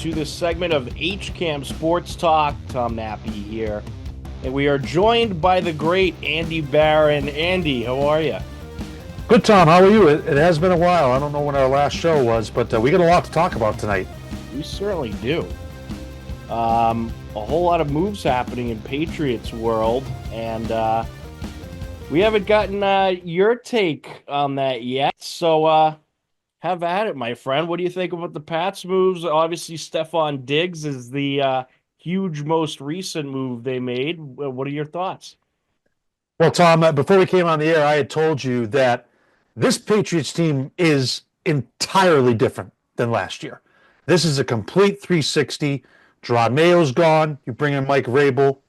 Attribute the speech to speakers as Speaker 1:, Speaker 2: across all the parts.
Speaker 1: to this segment of HCAM Sports Talk. Tom Nappi here. And we are joined by the great Andy Barron. Andy, how are you?
Speaker 2: Good, Tom. How are you? It has been a while. I don't know when our last show was, but we got a lot to talk about tonight.
Speaker 1: We certainly do. A whole lot of moves happening in Patriots world, and we haven't gotten your take on that yet. So have at it, my friend. What do you think about the Pats moves? Obviously, Stephon Diggs is the huge, most recent move they made. What are your thoughts?
Speaker 2: Well, Tom, before we came on the air, I had told you that this Patriots team is entirely different than last year. This is a complete 360. Gerard Mayo's gone. You bring in Mike Vrabel.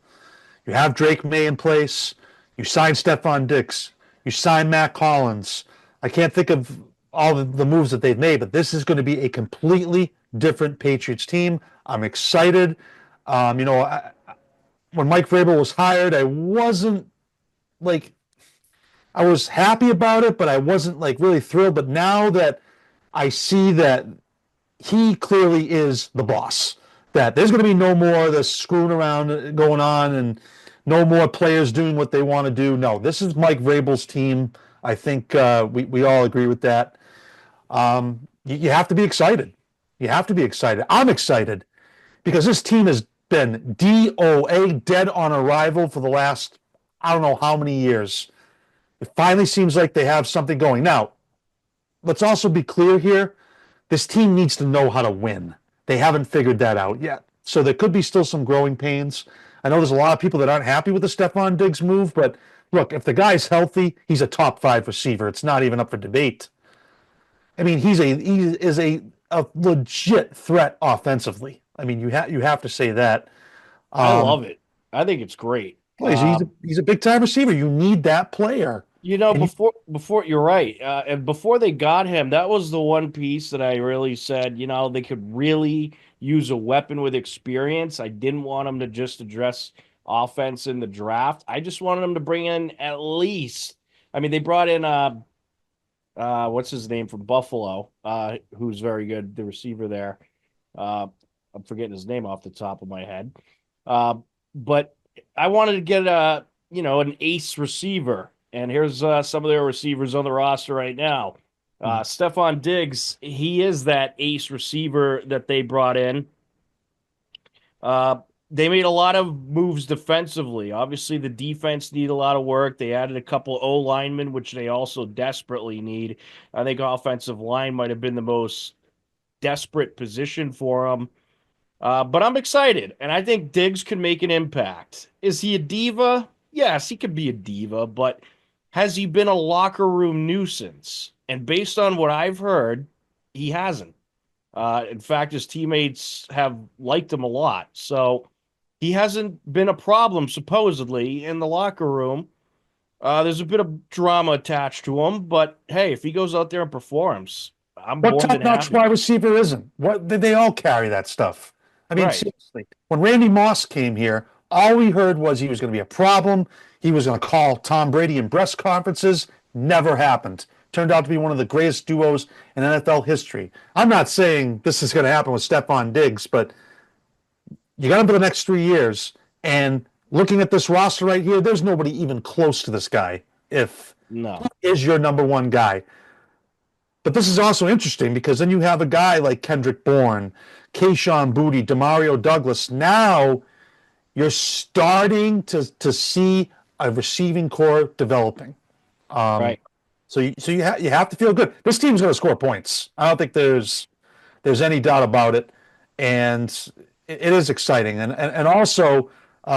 Speaker 2: You have Drake May in place. You sign Stephon Diggs. You sign Matt Collins. I can't think of all the moves that they've made, but this is going to be a completely different Patriots team. I'm excited. When Mike Vrabel was hired, I wasn't like I was happy about it, but I wasn't like really thrilled. But now that I see that he clearly is the boss, that there's going to be no more of this screwing around going on and no more players doing what they want to do. No, this is Mike Vrabel's team. I think we all agree with that. You have to be excited. You have to be excited. I'm excited because this team has been DOA, dead on arrival, for the last, I don't know how many years. It finally seems like they have something going. Now, let's also be clear here. This team needs to know how to win. They haven't figured that out yet. So there could be still some growing pains. I know there's a lot of people that aren't happy with the Stephon Diggs move, but look, if the guy's healthy, he's a top 5 receiver. It's not even up for debate. I mean, he is a legit threat offensively. I mean, you have to say that.
Speaker 1: I love it. I think it's great.
Speaker 2: He's a big time receiver. You need that player.
Speaker 1: Before you're right, and before they got him, that was the one piece that I really said, they could really use a weapon with experience. I didn't want them to just address offense in the draft. I just wanted them to bring in at least. I mean, they brought in what's his name from Buffalo, who's very good, the receiver there. I'm forgetting his name off the top of my head. But I wanted to get an ace receiver. And here's some of their receivers on the roster right now. Stephon Diggs, he is that ace receiver that they brought in. They made a lot of moves defensively. Obviously, the defense needed a lot of work. They added a couple O linemen, which they also desperately need. I think offensive line might have been the most desperate position for them. But I'm excited, and I think Diggs can make an impact. Is he a diva? Yes, he could be a diva, but has he been a locker room nuisance? And based on what I've heard, he hasn't. In fact, his teammates have liked him a lot. So he hasn't been a problem, supposedly, in the locker room. There's a bit of drama attached to him, but hey, if he goes out there and performs, I'm
Speaker 2: What
Speaker 1: more than
Speaker 2: top-notch
Speaker 1: happy.
Speaker 2: wide receiver isn't? What they all carry that stuff. I mean,
Speaker 1: Right.
Speaker 2: seriously, when Randy Moss came here, all we heard was he was going to be a problem. He was going to call Tom Brady in press conferences. Never happened. Turned out to be one of the greatest duos in NFL history. I'm not saying this is going to happen with Stephon Diggs, but you got him for the next 3 years. And looking at this roster right here, there's nobody even close to this guy. If
Speaker 1: No.
Speaker 2: he is your number one guy. But this is also interesting because then you have a guy like Kendrick Bourne, Kayshon Boutte, Demario Douglas. Now you're starting to see a receiving core developing.
Speaker 1: Right.
Speaker 2: So you have to feel good. This team's going to score points. I don't think there's any doubt about it, and it is exciting. And also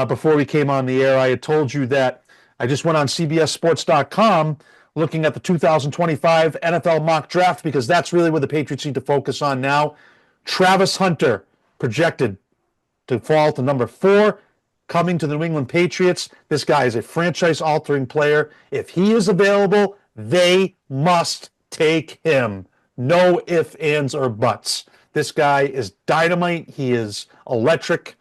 Speaker 2: before we came on the air, I had told you that I just went on CBSSports.com looking at the 2025 NFL mock draft because that's really where the Patriots need to focus on now. Travis Hunter projected to fall to number 4, coming to the New England Patriots. This guy is a franchise-altering player. If he is available, they must take him. No ifs, ands, or buts. This guy is dynamite. He is electric.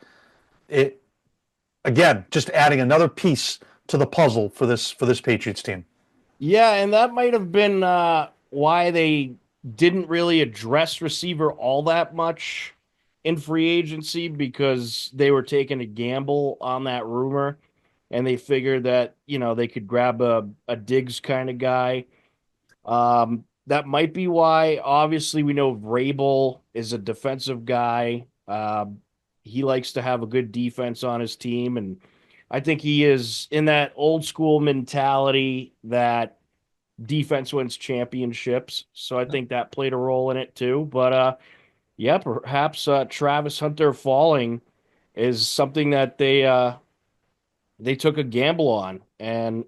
Speaker 2: Again, just adding another piece to the puzzle for this Patriots team.
Speaker 1: Yeah, and that might have been why they didn't really address receiver all that much in free agency because they were taking a gamble on that rumor and they figured that, they could grab a Diggs kind of guy. That might be why. Obviously, we know Vrabel is a defensive guy. He likes to have a good defense on his team, and I think he is in that old school mentality that defense wins championships. So I think that played a role in it too. But yeah, perhaps Travis Hunter falling is something that they took a gamble on, and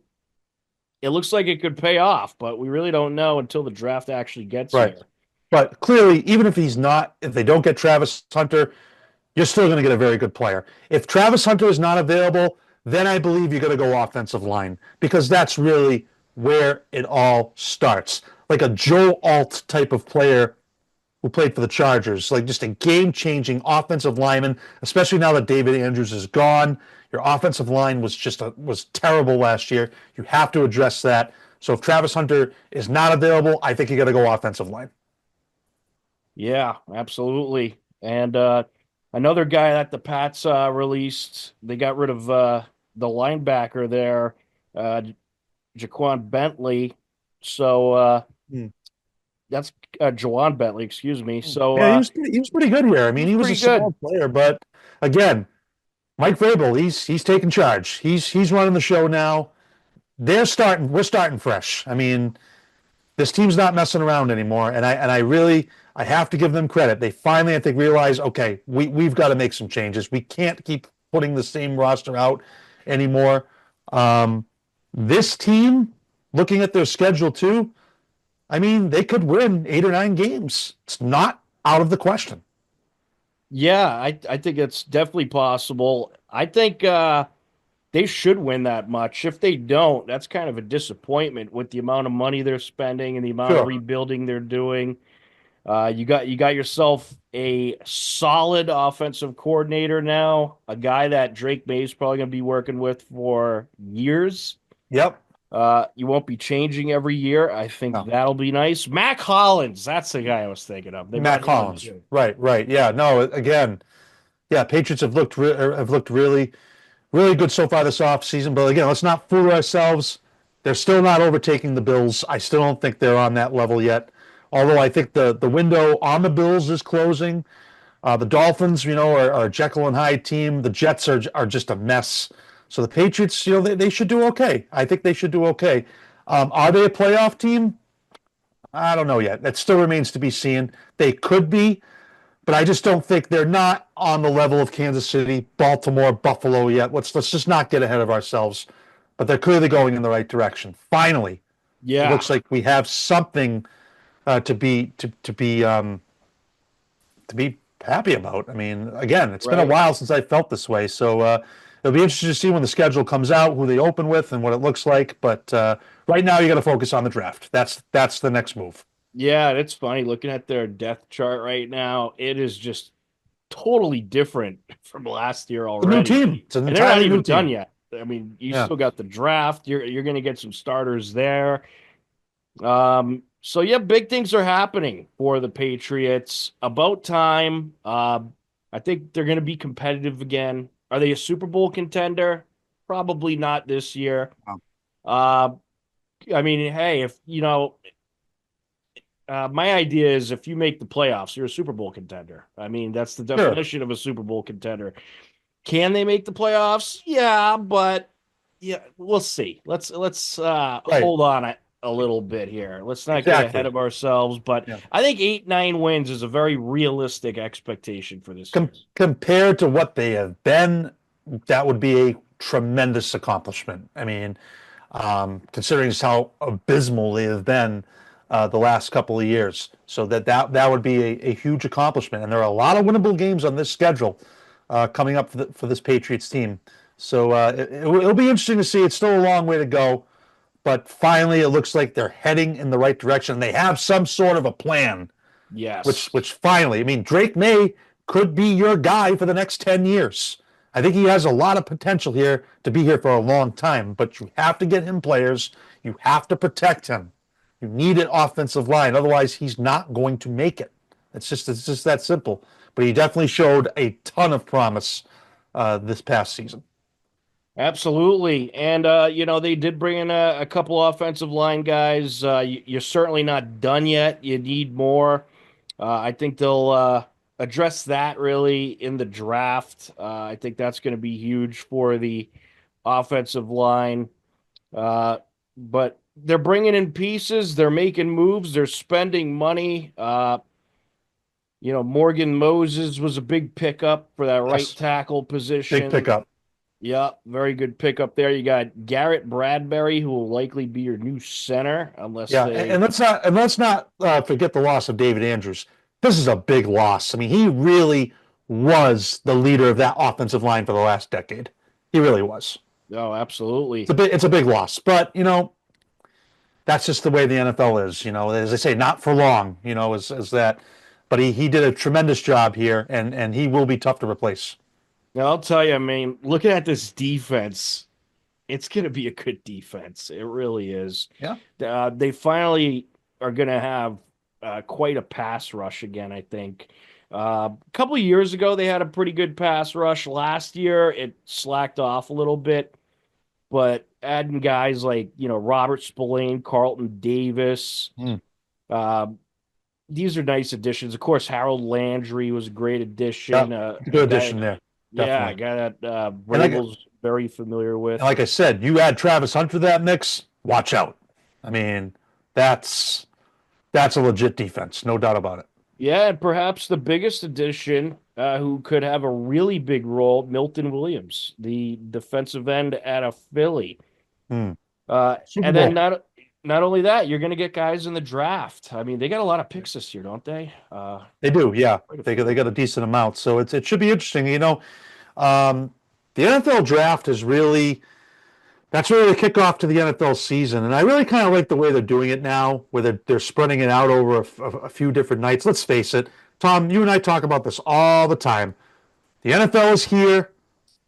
Speaker 1: it looks like it could pay off, but we really don't know until the draft actually gets
Speaker 2: Right.
Speaker 1: here.
Speaker 2: But clearly, even if they don't get Travis Hunter, you're still going to get a very good player. If Travis Hunter is not available, then I believe you're going to go offensive line because that's really where it all starts. Like a Joe Alt type of player who played for the Chargers, like just a game-changing offensive lineman, especially now that David Andrews is gone. Your offensive line was terrible last year. You have to address that. So if Travis Hunter is not available, I think you got to go offensive line.
Speaker 1: Yeah, absolutely. And another guy that the Pats released, they got rid of the linebacker there, uh, Jaquan Bentley. So
Speaker 2: Hmm.
Speaker 1: that's Jawan Bentley, excuse me. So
Speaker 2: Yeah, he was pretty good here. I
Speaker 1: he
Speaker 2: mean,
Speaker 1: was
Speaker 2: he was a
Speaker 1: pretty good.
Speaker 2: small player, but again, Mike Vrabel, he's taking charge. He's running the show now. We're starting fresh. I mean, this team's not messing around anymore, and I really I have to give them credit. They finally, I think, realize, okay, we've got to make some changes. We can't keep putting the same roster out anymore. Um, this team, looking at their schedule too, I mean, they could win 8 or 9 games. It's not out of the question.
Speaker 1: Yeah, I think it's definitely possible. I think they should win that much. If they don't, that's kind of a disappointment with the amount of money they're spending and the amount of
Speaker 2: Sure.
Speaker 1: rebuilding they're doing. You got yourself a solid offensive coordinator now, a guy that Drake May is probably going to be working with for years.
Speaker 2: Yep.
Speaker 1: You won't be changing every year. I think
Speaker 2: No.
Speaker 1: that'll be nice. Mac Hollins, that's the guy I was thinking of. They
Speaker 2: Matt
Speaker 1: brought him in
Speaker 2: Collins.
Speaker 1: too.
Speaker 2: Right. Right. Yeah. No. Again. Yeah. Patriots have looked really really good so far this offseason. But again, let's not fool ourselves. They're still not overtaking the Bills. I still don't think they're on that level yet. Although I think the window on the Bills is closing. The Dolphins, are a Jekyll and Hyde team. The Jets are just a mess. So the Patriots, they should do okay. I think they should do okay. Are they a playoff team? I don't know yet. That still remains to be seen. They could be, but I just don't think they're not on the level of Kansas City, Baltimore, Buffalo yet. Let's just not get ahead of ourselves. But they're clearly going in the right direction. Finally, it
Speaker 1: Yeah,
Speaker 2: looks like we have something to be happy about. I mean, again, it's been a
Speaker 1: right.
Speaker 2: while since I felt this way, so it'll be interesting to see when the schedule comes out, who they open with, and what it looks like. But right now, you got to focus on the draft. That's the next move.
Speaker 1: Yeah, it's funny looking at their depth chart right now. It is just totally different from last year
Speaker 2: It's a new
Speaker 1: already.
Speaker 2: team. It's an
Speaker 1: And they're not
Speaker 2: entirely new
Speaker 1: even done
Speaker 2: team.
Speaker 1: yet. I mean, you
Speaker 2: Yeah,
Speaker 1: still got the draft. You're going to get some starters there. So yeah, big things are happening for the Patriots. About time. I think they're going to be competitive again. Are they a Super Bowl contender? Probably not this year. Uh, I mean, hey, if my idea is if you make the playoffs, you're a Super Bowl contender. I mean, that's the
Speaker 2: sure.
Speaker 1: definition of a Super Bowl contender. Can they make the playoffs? Yeah, but yeah, we'll see. Let's
Speaker 2: Right.
Speaker 1: hold on a little bit here. Let's not get ahead
Speaker 2: Exactly.
Speaker 1: of ourselves, but
Speaker 2: Yeah.
Speaker 1: I think 8, 9 wins is a very realistic expectation for this year.
Speaker 2: Compared to what they have been, that would be a tremendous accomplishment. I mean, considering just how abysmal they have been the last couple of years. So that would be a huge accomplishment. And there are a lot of winnable games on this schedule coming up for this Patriots team. So it'll be interesting to see. It's still a long way to go, but finally it looks like they're heading in the right direction. They have some sort of a plan, which
Speaker 1: Yes.
Speaker 2: which finally, I mean, Drake May could be your guy for the next 10 years. I think he has a lot of potential here to be here for a long time, but you have to get him players. You have to protect him. You need an offensive line. Otherwise, he's not going to make it. It's just that simple. but he definitely showed a ton of promise this past season.
Speaker 1: Absolutely. And, they did bring in a couple offensive line guys. You're certainly not done yet. You need more. I think they'll address that really in the draft. I think that's going to be huge for the offensive line. Uh, but they're bringing in pieces, they're making moves, they're spending money. Morgan Moses was a big pickup for that right
Speaker 2: Yes,
Speaker 1: tackle
Speaker 2: big
Speaker 1: position.
Speaker 2: pickup.
Speaker 1: Yeah, very good pickup there. You got Garrett Bradbury, who will likely be your new center, unless
Speaker 2: Yeah, and
Speaker 1: they.
Speaker 2: let's not forget the loss of David Andrews. This is a big loss. I mean, he really was the leader of that offensive line for the last decade. He really was.
Speaker 1: Oh, absolutely.
Speaker 2: It's a big loss, but that's just the way the NFL is. As I say, not for long. As that, but he did a tremendous job here, and he will be tough to replace.
Speaker 1: Now, I'll tell you, I mean, looking at this defense, it's going to be a good defense. It really is.
Speaker 2: Yeah.
Speaker 1: They finally are going to have quite a pass rush again, I think. A couple of years ago, they had a pretty good pass rush. Last year, it slacked off a little bit, but adding guys like, Robert Spillane, Carlton Davis,
Speaker 2: Mm.
Speaker 1: uh, these are nice additions. Of course, Harold Landry was a great
Speaker 2: Yeah,
Speaker 1: addition. A
Speaker 2: good
Speaker 1: guy,
Speaker 2: addition there,
Speaker 1: yeah, a
Speaker 2: definitely.
Speaker 1: guy that
Speaker 2: And like
Speaker 1: Vrabel's very familiar
Speaker 2: And
Speaker 1: with.
Speaker 2: like I said, you add Travis Hunter to that mix, watch out. I mean, that's that's a legit defense, no doubt about it.
Speaker 1: Yeah, and perhaps the biggest addition, who could have a really big role, Milton Williams, the defensive end out of Philly.
Speaker 2: Hmm. Super
Speaker 1: And then
Speaker 2: Bowl.
Speaker 1: not only that, you're going to get guys in the draft. I mean, they got a lot of picks this year, don't they?
Speaker 2: They do, yeah.
Speaker 1: Quite a
Speaker 2: They
Speaker 1: few.
Speaker 2: got a decent amount, so it should be interesting. Um, the NFL draft is really that's really the kickoff to the NFL season, and I really kind of like the way they're doing it now, where they're spreading it out over a few different nights. Let's face it, Tom, you and I talk about this all the time. The NFL is here.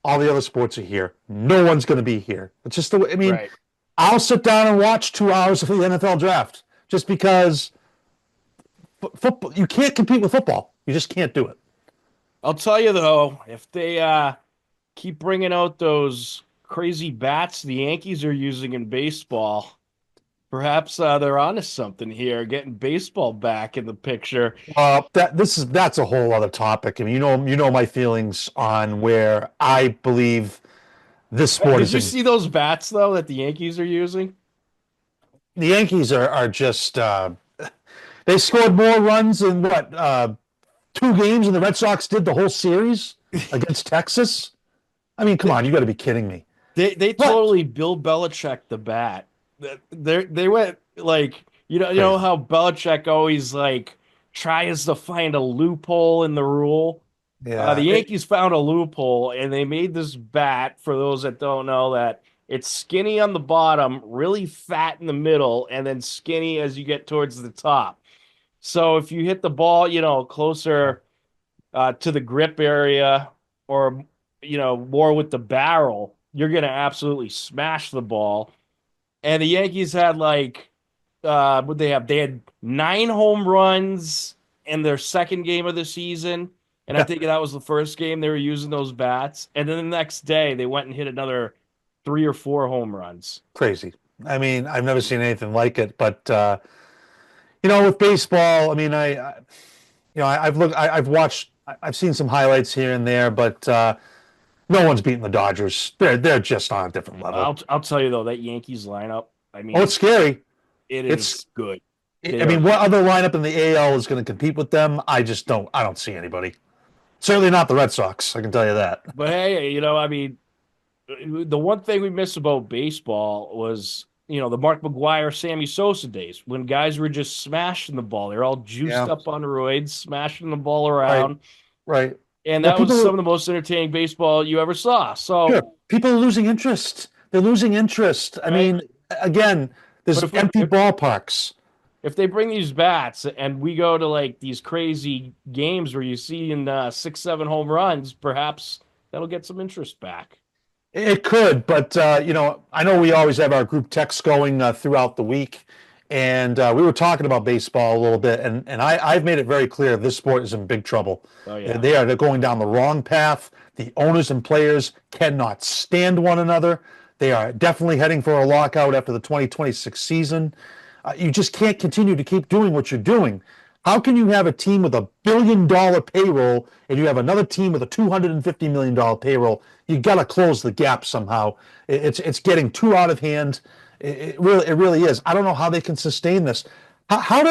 Speaker 2: All the other sports are here. No one's going to be here. It's just the way. I mean,
Speaker 1: Right.
Speaker 2: I'll sit down and watch 2 hours of the NFL draft just because football. You can't compete with football. You just can't do it.
Speaker 1: I'll tell you though, if they keep bringing out those crazy bats the Yankees are using in baseball, perhaps they're onto something here, getting baseball back in the picture.
Speaker 2: That's a whole other topic. I mean, you know my feelings on where I believe this sport
Speaker 1: Did
Speaker 2: is
Speaker 1: you
Speaker 2: in.
Speaker 1: see those bats though that the Yankees are using?
Speaker 2: The Yankees are just they scored more runs in what 2 games than the Red Sox did the whole series against Texas. I mean, come
Speaker 1: They
Speaker 2: on, you got to be kidding me.
Speaker 1: they
Speaker 2: What?
Speaker 1: totally Bill Belichick the bat. They went like you know
Speaker 2: Crazy.
Speaker 1: how Belichick always like tries to find a loophole in the rule. The
Speaker 2: Yeah.
Speaker 1: Yankees found a loophole and they made this bat, for those that don't know, that it's skinny on the bottom, really fat in the middle, and then skinny as you get towards the top. So if you hit the ball, closer to the grip area or more with the barrel, you're going to absolutely smash the ball. And the Yankees had like what they have? They had 9 home runs in their second game of the season. And I think that was the first game they were using those bats. And then the next day they went and hit another 3 or 4 home runs.
Speaker 2: Crazy. I mean, I've never seen anything like it. But with baseball, I mean, I've looked, I've watched, I've seen some highlights here and there, but no one's beating the Dodgers. They're just on a different level.
Speaker 1: I'll tell you though, that Yankees lineup, I
Speaker 2: Oh, it's
Speaker 1: mean,
Speaker 2: scary.
Speaker 1: it is
Speaker 2: It's
Speaker 1: good.
Speaker 2: I
Speaker 1: They are
Speaker 2: mean, what other lineup in the AL is going to compete with them? I don't see anybody. Certainly not the Red Sox. I can tell you that.
Speaker 1: but hey, I mean, the one thing we miss about baseball was, the Mark McGuire, Sammy Sosa days when guys were just smashing the ball. They're all juiced
Speaker 2: Yeah.
Speaker 1: up on roids, smashing the ball
Speaker 2: Right.
Speaker 1: around.
Speaker 2: Right.
Speaker 1: And
Speaker 2: Well,
Speaker 1: that was some of
Speaker 2: people,
Speaker 1: the most entertaining baseball you ever saw.
Speaker 2: sure,
Speaker 1: So,
Speaker 2: people are losing interest. They're losing interest. I
Speaker 1: right.
Speaker 2: mean, again,
Speaker 1: But
Speaker 2: there's
Speaker 1: if we
Speaker 2: empty ballparks.
Speaker 1: if they bring these bats and we go to like these crazy games where you see in 6, 7 home runs, perhaps that'll get some interest back.
Speaker 2: It could, but I know we always have our group texts going throughout the week, and we were talking about baseball a little bit, and I've made it very clear this sport is in big trouble.
Speaker 1: Oh yeah.
Speaker 2: They're going down the wrong path. The owners and players cannot stand one another. They are definitely heading for a lockout after the 2026 season. You just can't continue to keep doing what you're doing. How can you have a team with $1 billion payroll and you have another team with a $250 million payroll? You got to close the gap somehow. It's getting too out of hand. It really is. I don't know how they can sustain this. How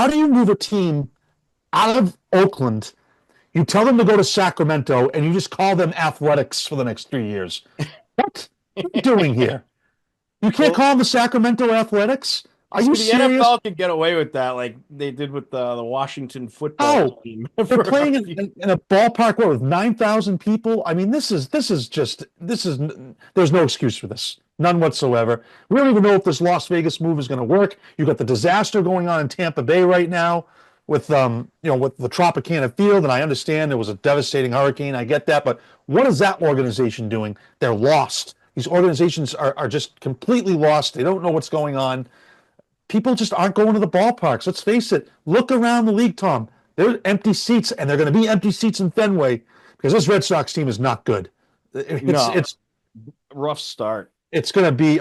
Speaker 2: do you move a team out of Oakland? You tell them to go to Sacramento and you just call them athletics for the next 3 years. What are you doing here? You can't
Speaker 1: Well,
Speaker 2: call them the Sacramento Athletics? Are
Speaker 1: see,
Speaker 2: you
Speaker 1: the
Speaker 2: serious?
Speaker 1: NFL could get away with that, like they did with the Washington football
Speaker 2: How?
Speaker 1: team.
Speaker 2: They're
Speaker 1: for a
Speaker 2: playing
Speaker 1: few-
Speaker 2: in a ballpark what, with 9,000 people. I mean, there's no excuse for this. None whatsoever. We don't even know if this Las Vegas move is going to work. You got the disaster going on in Tampa Bay right now with with the Tropicana Field, and I understand there was a devastating hurricane. I get that, but what is that organization doing? They're lost. These organizations are just completely lost. They don't know what's going on. People just aren't going to the ballparks. Let's face it. Look around the league, Tom. There are empty seats, and they're going to be empty seats in Fenway because this Red Sox team is not good. It's
Speaker 1: No,
Speaker 2: it's
Speaker 1: rough start.
Speaker 2: it's going to be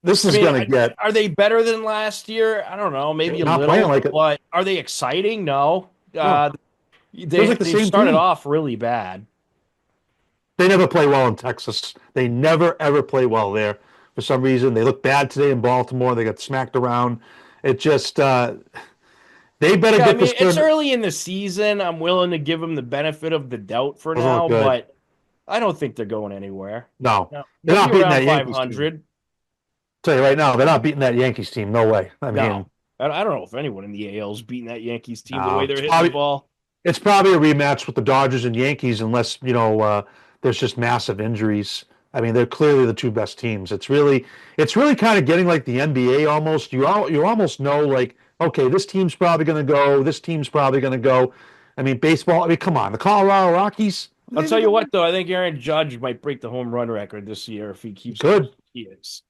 Speaker 2: this
Speaker 1: I
Speaker 2: is
Speaker 1: mean,
Speaker 2: going to get
Speaker 1: are they better than last year? I don't know, maybe a
Speaker 2: not playing
Speaker 1: little,
Speaker 2: like it.
Speaker 1: but are they exciting? No.
Speaker 2: No, feels like the
Speaker 1: They've
Speaker 2: same
Speaker 1: started
Speaker 2: team.
Speaker 1: off really bad.
Speaker 2: They never play well in Texas. They never ever play well there for some reason. They look bad today in Baltimore. They got smacked around. It just they better
Speaker 1: Yeah, I
Speaker 2: get this
Speaker 1: mean, it's
Speaker 2: turned.
Speaker 1: early in the season. I'm willing to give them the benefit of the doubt for
Speaker 2: Doesn't look
Speaker 1: now,
Speaker 2: good.
Speaker 1: but I don't think they're going anywhere.
Speaker 2: No,
Speaker 1: No,
Speaker 2: they're
Speaker 1: they'll be
Speaker 2: not beating
Speaker 1: around
Speaker 2: that Yankees team.
Speaker 1: 500.
Speaker 2: Tell you right now, they're not beating that Yankees team. No way. I mean,
Speaker 1: No, I don't know if anyone in the AL is beating that Yankees team the way
Speaker 2: no,
Speaker 1: they're hitting the ball.
Speaker 2: it's probably a rematch with the Dodgers and Yankees, unless there's just massive injuries. I mean, they're clearly the two best teams. It's really kind of getting like the NBA almost. You almost know like, okay, this team's probably going to go. This team's probably going to go. I mean, baseball. I mean, come on, the Colorado Rockies.
Speaker 1: I'll tell you what, though, I think Aaron Judge might break the home run record this year if he
Speaker 2: He
Speaker 1: keeps
Speaker 2: could.
Speaker 1: he is.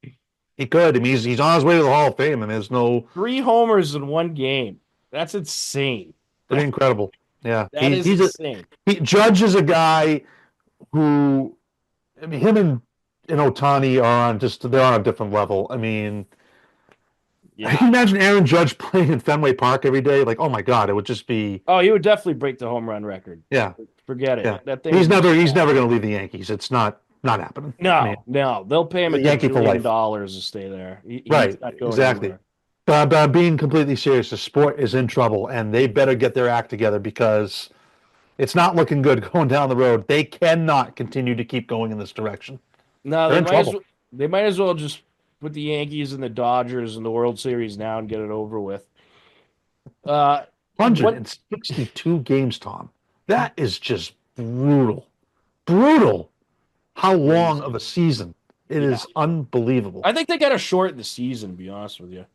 Speaker 2: He could. I mean, he's on his way to the Hall of Fame, and there's no
Speaker 1: 3 homers in one game. That's insane.
Speaker 2: pretty incredible. Yeah,
Speaker 1: That is insane.
Speaker 2: Judge is a guy who, I mean, him and Otani are they're on a different level. I mean,
Speaker 1: Yeah.
Speaker 2: can you imagine Aaron Judge playing in Fenway Park every day? Like, oh my God, it would just be,
Speaker 1: Oh, he would definitely break the home run record.
Speaker 2: yeah,
Speaker 1: Forget it.
Speaker 2: yeah.
Speaker 1: That thing.
Speaker 2: He's never going to leave the Yankees. It's not happening.
Speaker 1: No,
Speaker 2: I mean,
Speaker 1: no. They'll pay him
Speaker 2: a Yankee for life.
Speaker 1: $1 billion to stay there. He's
Speaker 2: Right,
Speaker 1: not going
Speaker 2: exactly.
Speaker 1: anywhere.
Speaker 2: But being completely serious, the sport is in trouble, and they better get their act together because it's not looking good going down the road. They cannot continue to keep going in this direction.
Speaker 1: No,
Speaker 2: They're in trouble.
Speaker 1: they might as well just put the Yankees and the Dodgers in the World Series now and get it over with. What
Speaker 2: 162 games, Tom. That is just brutal. Brutal. How long of a season? It is unbelievable.
Speaker 1: I think they got to shorten the season, to be honest with you.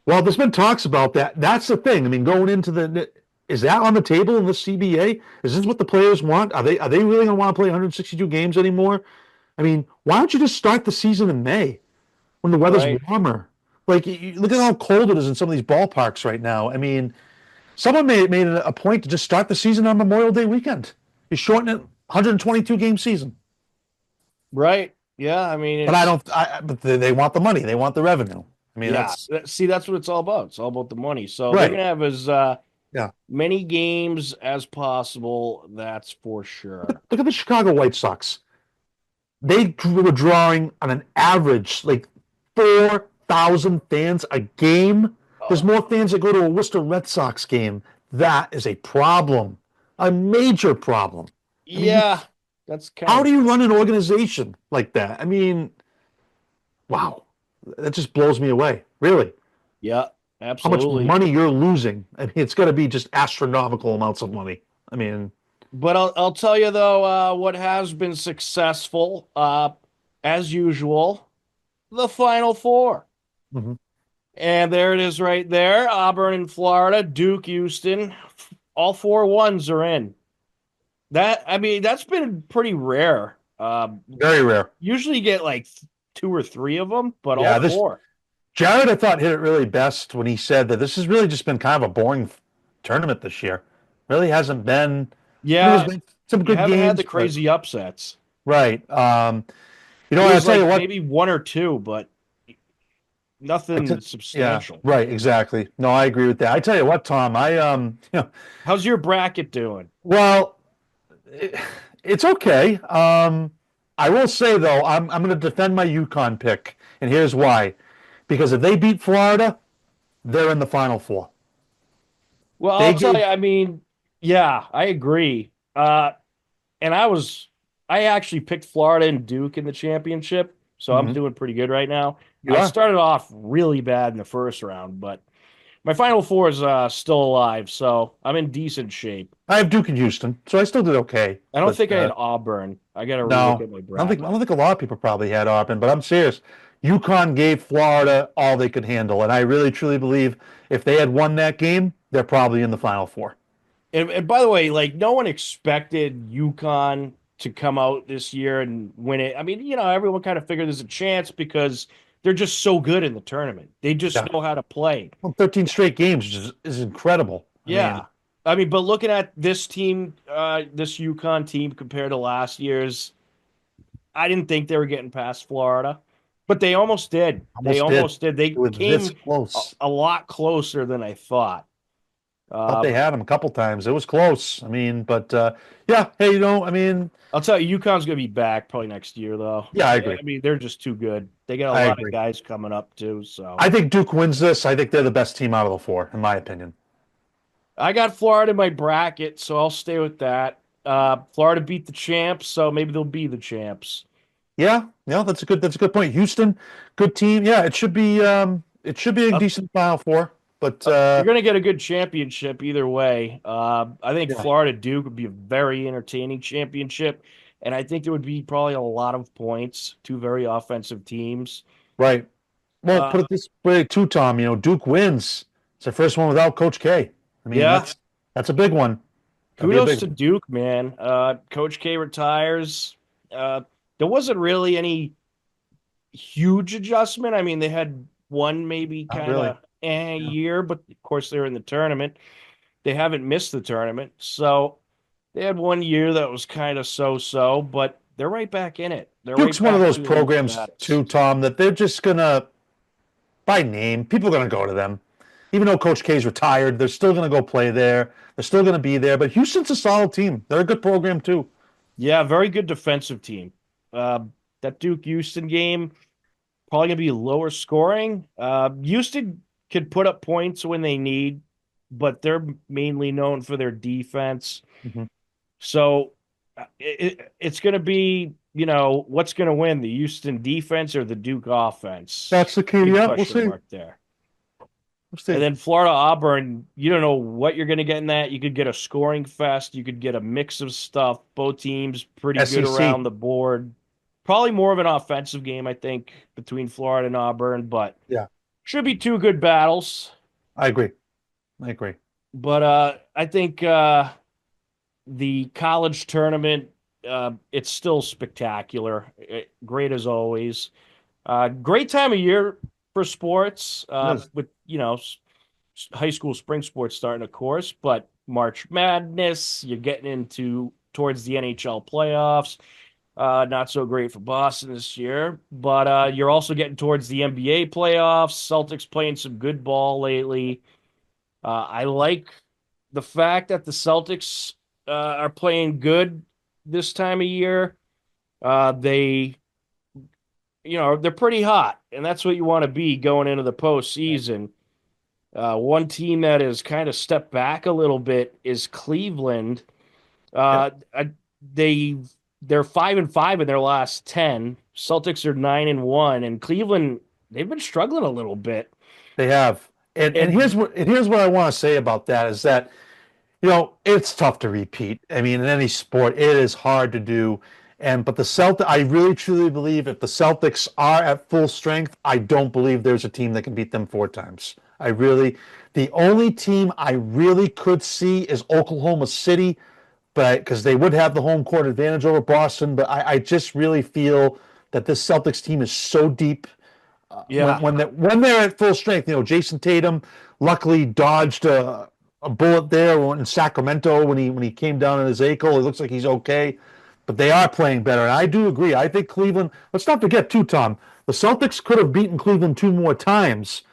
Speaker 2: Well, there's been talks about that. That's the thing. I mean, going into is that on the table in the CBA? Is this what the players want? Are they really going to want to play 162 games anymore? I mean, why don't you just start the season in May when the weather's
Speaker 1: Right.
Speaker 2: warmer? Like, look at how cold it is in some of these ballparks right now. I mean, someone made it a point to just start the season on Memorial Day weekend. You shorten it 122 game season.
Speaker 1: Right. Yeah. I mean,
Speaker 2: But but they want the money. They want the revenue. I mean,
Speaker 1: yeah. See, that's what it's all about. It's all about the money. So
Speaker 2: Right.
Speaker 1: they're gonna have as
Speaker 2: Yeah.
Speaker 1: many games as possible. That's for sure.
Speaker 2: Look at the Chicago White Sox. They were drawing on an average like 4,000 fans a game. There's more fans that go to a Worcester Red Sox game. That is a problem, a major problem.
Speaker 1: Yeah, that's kind
Speaker 2: How
Speaker 1: of
Speaker 2: do you run an organization like that? I mean, wow, that just blows me away. Really,
Speaker 1: yeah,
Speaker 2: how much
Speaker 1: absolutely.
Speaker 2: money you're losing? I mean, it's got to be just astronomical amounts of money. I mean,
Speaker 1: But I'll tell you though, what has been successful, as usual, the Final Four.
Speaker 2: mhm.
Speaker 1: And there it is right there. Auburn in Florida, Duke, Houston. All 4 ones are in. I mean, that's been pretty rare.
Speaker 2: Very rare.
Speaker 1: Usually you get like 2 or 3 of them, but
Speaker 2: Yeah,
Speaker 1: all four.
Speaker 2: Jared, I thought, hit it really best when he said that this has really just been kind of a boring tournament this year. Really hasn't been. I mean, there's
Speaker 1: Yeah,
Speaker 2: been some
Speaker 1: you
Speaker 2: good
Speaker 1: haven't had
Speaker 2: games,
Speaker 1: the
Speaker 2: but
Speaker 1: crazy upsets.
Speaker 2: right.
Speaker 1: It
Speaker 2: I'll
Speaker 1: was
Speaker 2: tell you
Speaker 1: like
Speaker 2: what.
Speaker 1: maybe one or two, but nothing
Speaker 2: Yeah,
Speaker 1: substantial.
Speaker 2: right, exactly. No, I agree with that. I tell you what, Tom,
Speaker 1: How's your bracket doing?
Speaker 2: well, it, it's okay. I will say though, I'm going to defend my UConn pick, and here's why. Because if they beat Florida, they're in the Final Four.
Speaker 1: Well,
Speaker 2: They
Speaker 1: I'll tell you,
Speaker 2: gave.
Speaker 1: I mean, yeah, I agree. And I actually picked Florida and Duke in the championship, so I'm
Speaker 2: Mhm.
Speaker 1: doing pretty good right now.
Speaker 2: You
Speaker 1: I
Speaker 2: are.
Speaker 1: started off really bad in the first round, but my Final Four is still alive, so I'm in decent shape.
Speaker 2: I have Duke and Houston, so I still did okay.
Speaker 1: I don't
Speaker 2: But
Speaker 1: think I had Auburn. I got to relook
Speaker 2: no,
Speaker 1: at my
Speaker 2: I
Speaker 1: bracket.
Speaker 2: don't think a lot of people probably had Auburn. But I'm serious. UConn gave Florida all they could handle, and I really truly believe if they had won that game, they're probably in the Final Four.
Speaker 1: And by the way, like no one expected UConn to come out this year and win it. I mean, everyone kind of figured there's a chance because they're just so good in the tournament. They just
Speaker 2: Yeah.
Speaker 1: know how to play.
Speaker 2: Well, 13 straight games is incredible. I mean,
Speaker 1: Yeah. I mean, but looking at this team, this UConn team compared to last year's, I didn't think they were getting past Florida, but they almost did. They
Speaker 2: almost did.
Speaker 1: almost did.
Speaker 2: It
Speaker 1: They
Speaker 2: was this
Speaker 1: came
Speaker 2: close.
Speaker 1: a lot closer than I thought.
Speaker 2: Thought they
Speaker 1: Um,
Speaker 2: had them a couple times. It was close. I mean, but yeah, hey, I mean,
Speaker 1: I'll tell you, UConn's going to be back probably next year, though.
Speaker 2: yeah, I agree.
Speaker 1: I mean, they're just too good. They got a
Speaker 2: I
Speaker 1: lot of
Speaker 2: agree.
Speaker 1: guys coming up too. So
Speaker 2: I think Duke wins this. I think they're the best team out of the four, in my opinion.
Speaker 1: I got Florida in my bracket, so I'll stay with that. Florida beat the champs, so maybe they'll be the champs.
Speaker 2: Yeah, yeah, that's a good point. Houston, good team. Yeah, it should be a
Speaker 1: Uh,
Speaker 2: decent Final Four. But
Speaker 1: you're going to get a good championship either way. I think
Speaker 2: yeah,
Speaker 1: Florida Duke would be a very entertaining championship, and I think there would be probably a lot of points. Two very offensive teams.
Speaker 2: right. Well,
Speaker 1: Uh,
Speaker 2: put it this way too, Tom. Duke wins. It's the first one without Coach K. I mean,
Speaker 1: yeah,
Speaker 2: that's a big one. That'd be a
Speaker 1: kudos
Speaker 2: big
Speaker 1: to
Speaker 2: one.
Speaker 1: Duke, man. Coach K retires. Uh, there wasn't really any huge adjustment. I mean, they had one maybe
Speaker 2: Not
Speaker 1: kind
Speaker 2: really.
Speaker 1: of
Speaker 2: Yeah.
Speaker 1: year, but of course they're in the tournament. They haven't missed the tournament, so they had one year that was kind of so-so, but they're right back in it. They're right
Speaker 2: Duke's one of
Speaker 1: back
Speaker 2: those
Speaker 1: to elite
Speaker 2: programs
Speaker 1: status.
Speaker 2: too, Tom, that they're just gonna by name. People are gonna go to them. Even though Coach K's retired, they're still gonna go play there. They're still gonna be there. But Houston's a solid team. They're a good program too.
Speaker 1: Yeah, very good defensive team. Uh, that Duke Houston game probably gonna be lower scoring. Houston could put up points when they need, but they're mainly known for their defense.
Speaker 2: Mhm.
Speaker 1: So it's going to be, what's going to win, the Houston defense or the Duke offense?
Speaker 2: That's the key.
Speaker 1: Big
Speaker 2: Yeah, we'll
Speaker 1: question
Speaker 2: see.
Speaker 1: mark there.
Speaker 2: We'll
Speaker 1: And
Speaker 2: see.
Speaker 1: then Florida Auburn, you don't know what you're going to get in that. You could get a scoring fest. You could get a mix of stuff. Both teams pretty good
Speaker 2: SEC.
Speaker 1: around the board. Probably more of an offensive game, I think, between Florida and Auburn, but
Speaker 2: Yeah,
Speaker 1: should be two good battles.
Speaker 2: I agree. I agree.
Speaker 1: But I think the college tournament, it's still spectacular. Great as always. Great time of year for sports,
Speaker 2: It is.
Speaker 1: with high school spring sports starting, of course, but March Madness, you're getting into towards the NHL playoffs. Not so great for Boston this year, but you're also getting towards the NBA playoffs. Celtics playing some good ball lately. I like the fact that the Celtics are playing good this time of year. They, they're pretty hot, and that's what you want to be going into the postseason. One team that has kind of stepped back a little bit is Cleveland.
Speaker 2: Yep.
Speaker 1: They they're 5-5 in their last 10. Celtics are 9-1, and Cleveland, they've been struggling a little bit.
Speaker 2: They have. And
Speaker 1: And
Speaker 2: here's what I want to say about that is that it's tough to repeat. I mean, in any sport, it is hard to do. But I really truly believe if the Celtics are at full strength, I don't believe there's a team that can beat them four times. The only team I really could see is Oklahoma City, but because they would have the home court advantage over Boston. But I just really feel that this Celtics team is so deep.
Speaker 1: Yeah.
Speaker 2: When they're at full strength. Jason Tatum luckily dodged a bullet there in Sacramento when he came down on his ankle. It looks like he's okay, but they are playing better. And I do agree. I think Cleveland. Let's not forget too, Tom. The Celtics could have beaten Cleveland two more times,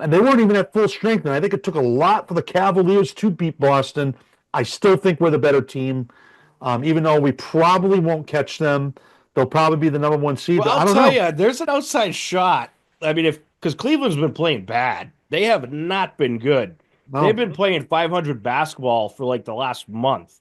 Speaker 2: and they weren't even at full strength. And I think it took a lot for the Cavaliers to beat Boston. I still think we're the better team, even though we probably won't catch them. They'll probably be the number one seed,
Speaker 1: Well,
Speaker 2: but
Speaker 1: I'll
Speaker 2: I don't
Speaker 1: tell
Speaker 2: know.
Speaker 1: you, there's an outside shot. I mean, if because Cleveland's been playing bad, they have not been good. They've
Speaker 2: No,
Speaker 1: been playing 500 basketball for like the last month.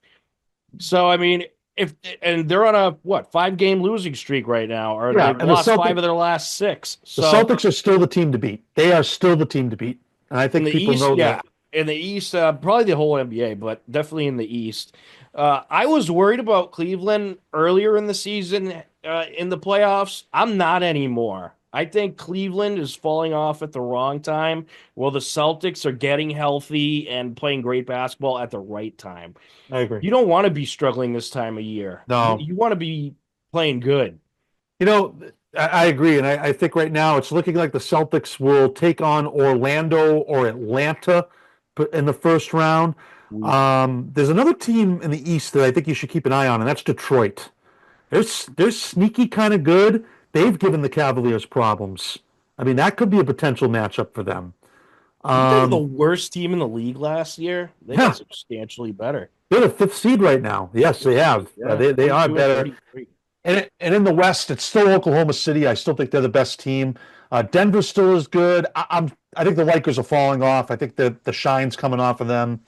Speaker 1: So I mean, if and they're on a what 5 game losing streak right now, or
Speaker 2: yeah,
Speaker 1: they've
Speaker 2: and the
Speaker 1: lost five
Speaker 2: Celtics,
Speaker 1: of their last six.
Speaker 2: the
Speaker 1: So
Speaker 2: Celtics are still the team to beat. They are still the team to beat, and I
Speaker 1: in
Speaker 2: think
Speaker 1: the
Speaker 2: people
Speaker 1: East,
Speaker 2: know
Speaker 1: yeah,
Speaker 2: that.
Speaker 1: in the East, probably the whole NBA, but definitely in the East. I was worried about Cleveland earlier in the season, in the playoffs. I'm not anymore. I think Cleveland is falling off at the wrong time, while the Celtics are getting healthy and playing great basketball at the right time.
Speaker 2: I agree.
Speaker 1: You don't want to be struggling this time of year. You,
Speaker 2: No,
Speaker 1: you want to be playing good.
Speaker 2: you know, I agree, and I think right now it's looking like the Celtics will take on Orlando or Atlanta in the first round.
Speaker 1: Ooh.
Speaker 2: There's another team in the East that I think you should keep an eye on, and that's Detroit. They're sneaky kind of good. They've given the Cavaliers problems. I mean, that could be a potential matchup for them.
Speaker 1: Weren't they the
Speaker 2: Um,
Speaker 1: worst team in the league last year? They got
Speaker 2: yeah,
Speaker 1: substantially better.
Speaker 2: they're the fifth seed right now. Yes, they have.
Speaker 1: Yeah,
Speaker 2: They are
Speaker 1: 32 and
Speaker 2: better.
Speaker 1: 33.
Speaker 2: And in the West, it's still Oklahoma City. I still think they're the best team. Denver still is good. I think the Lakers are falling off. I think the shine's coming off of them.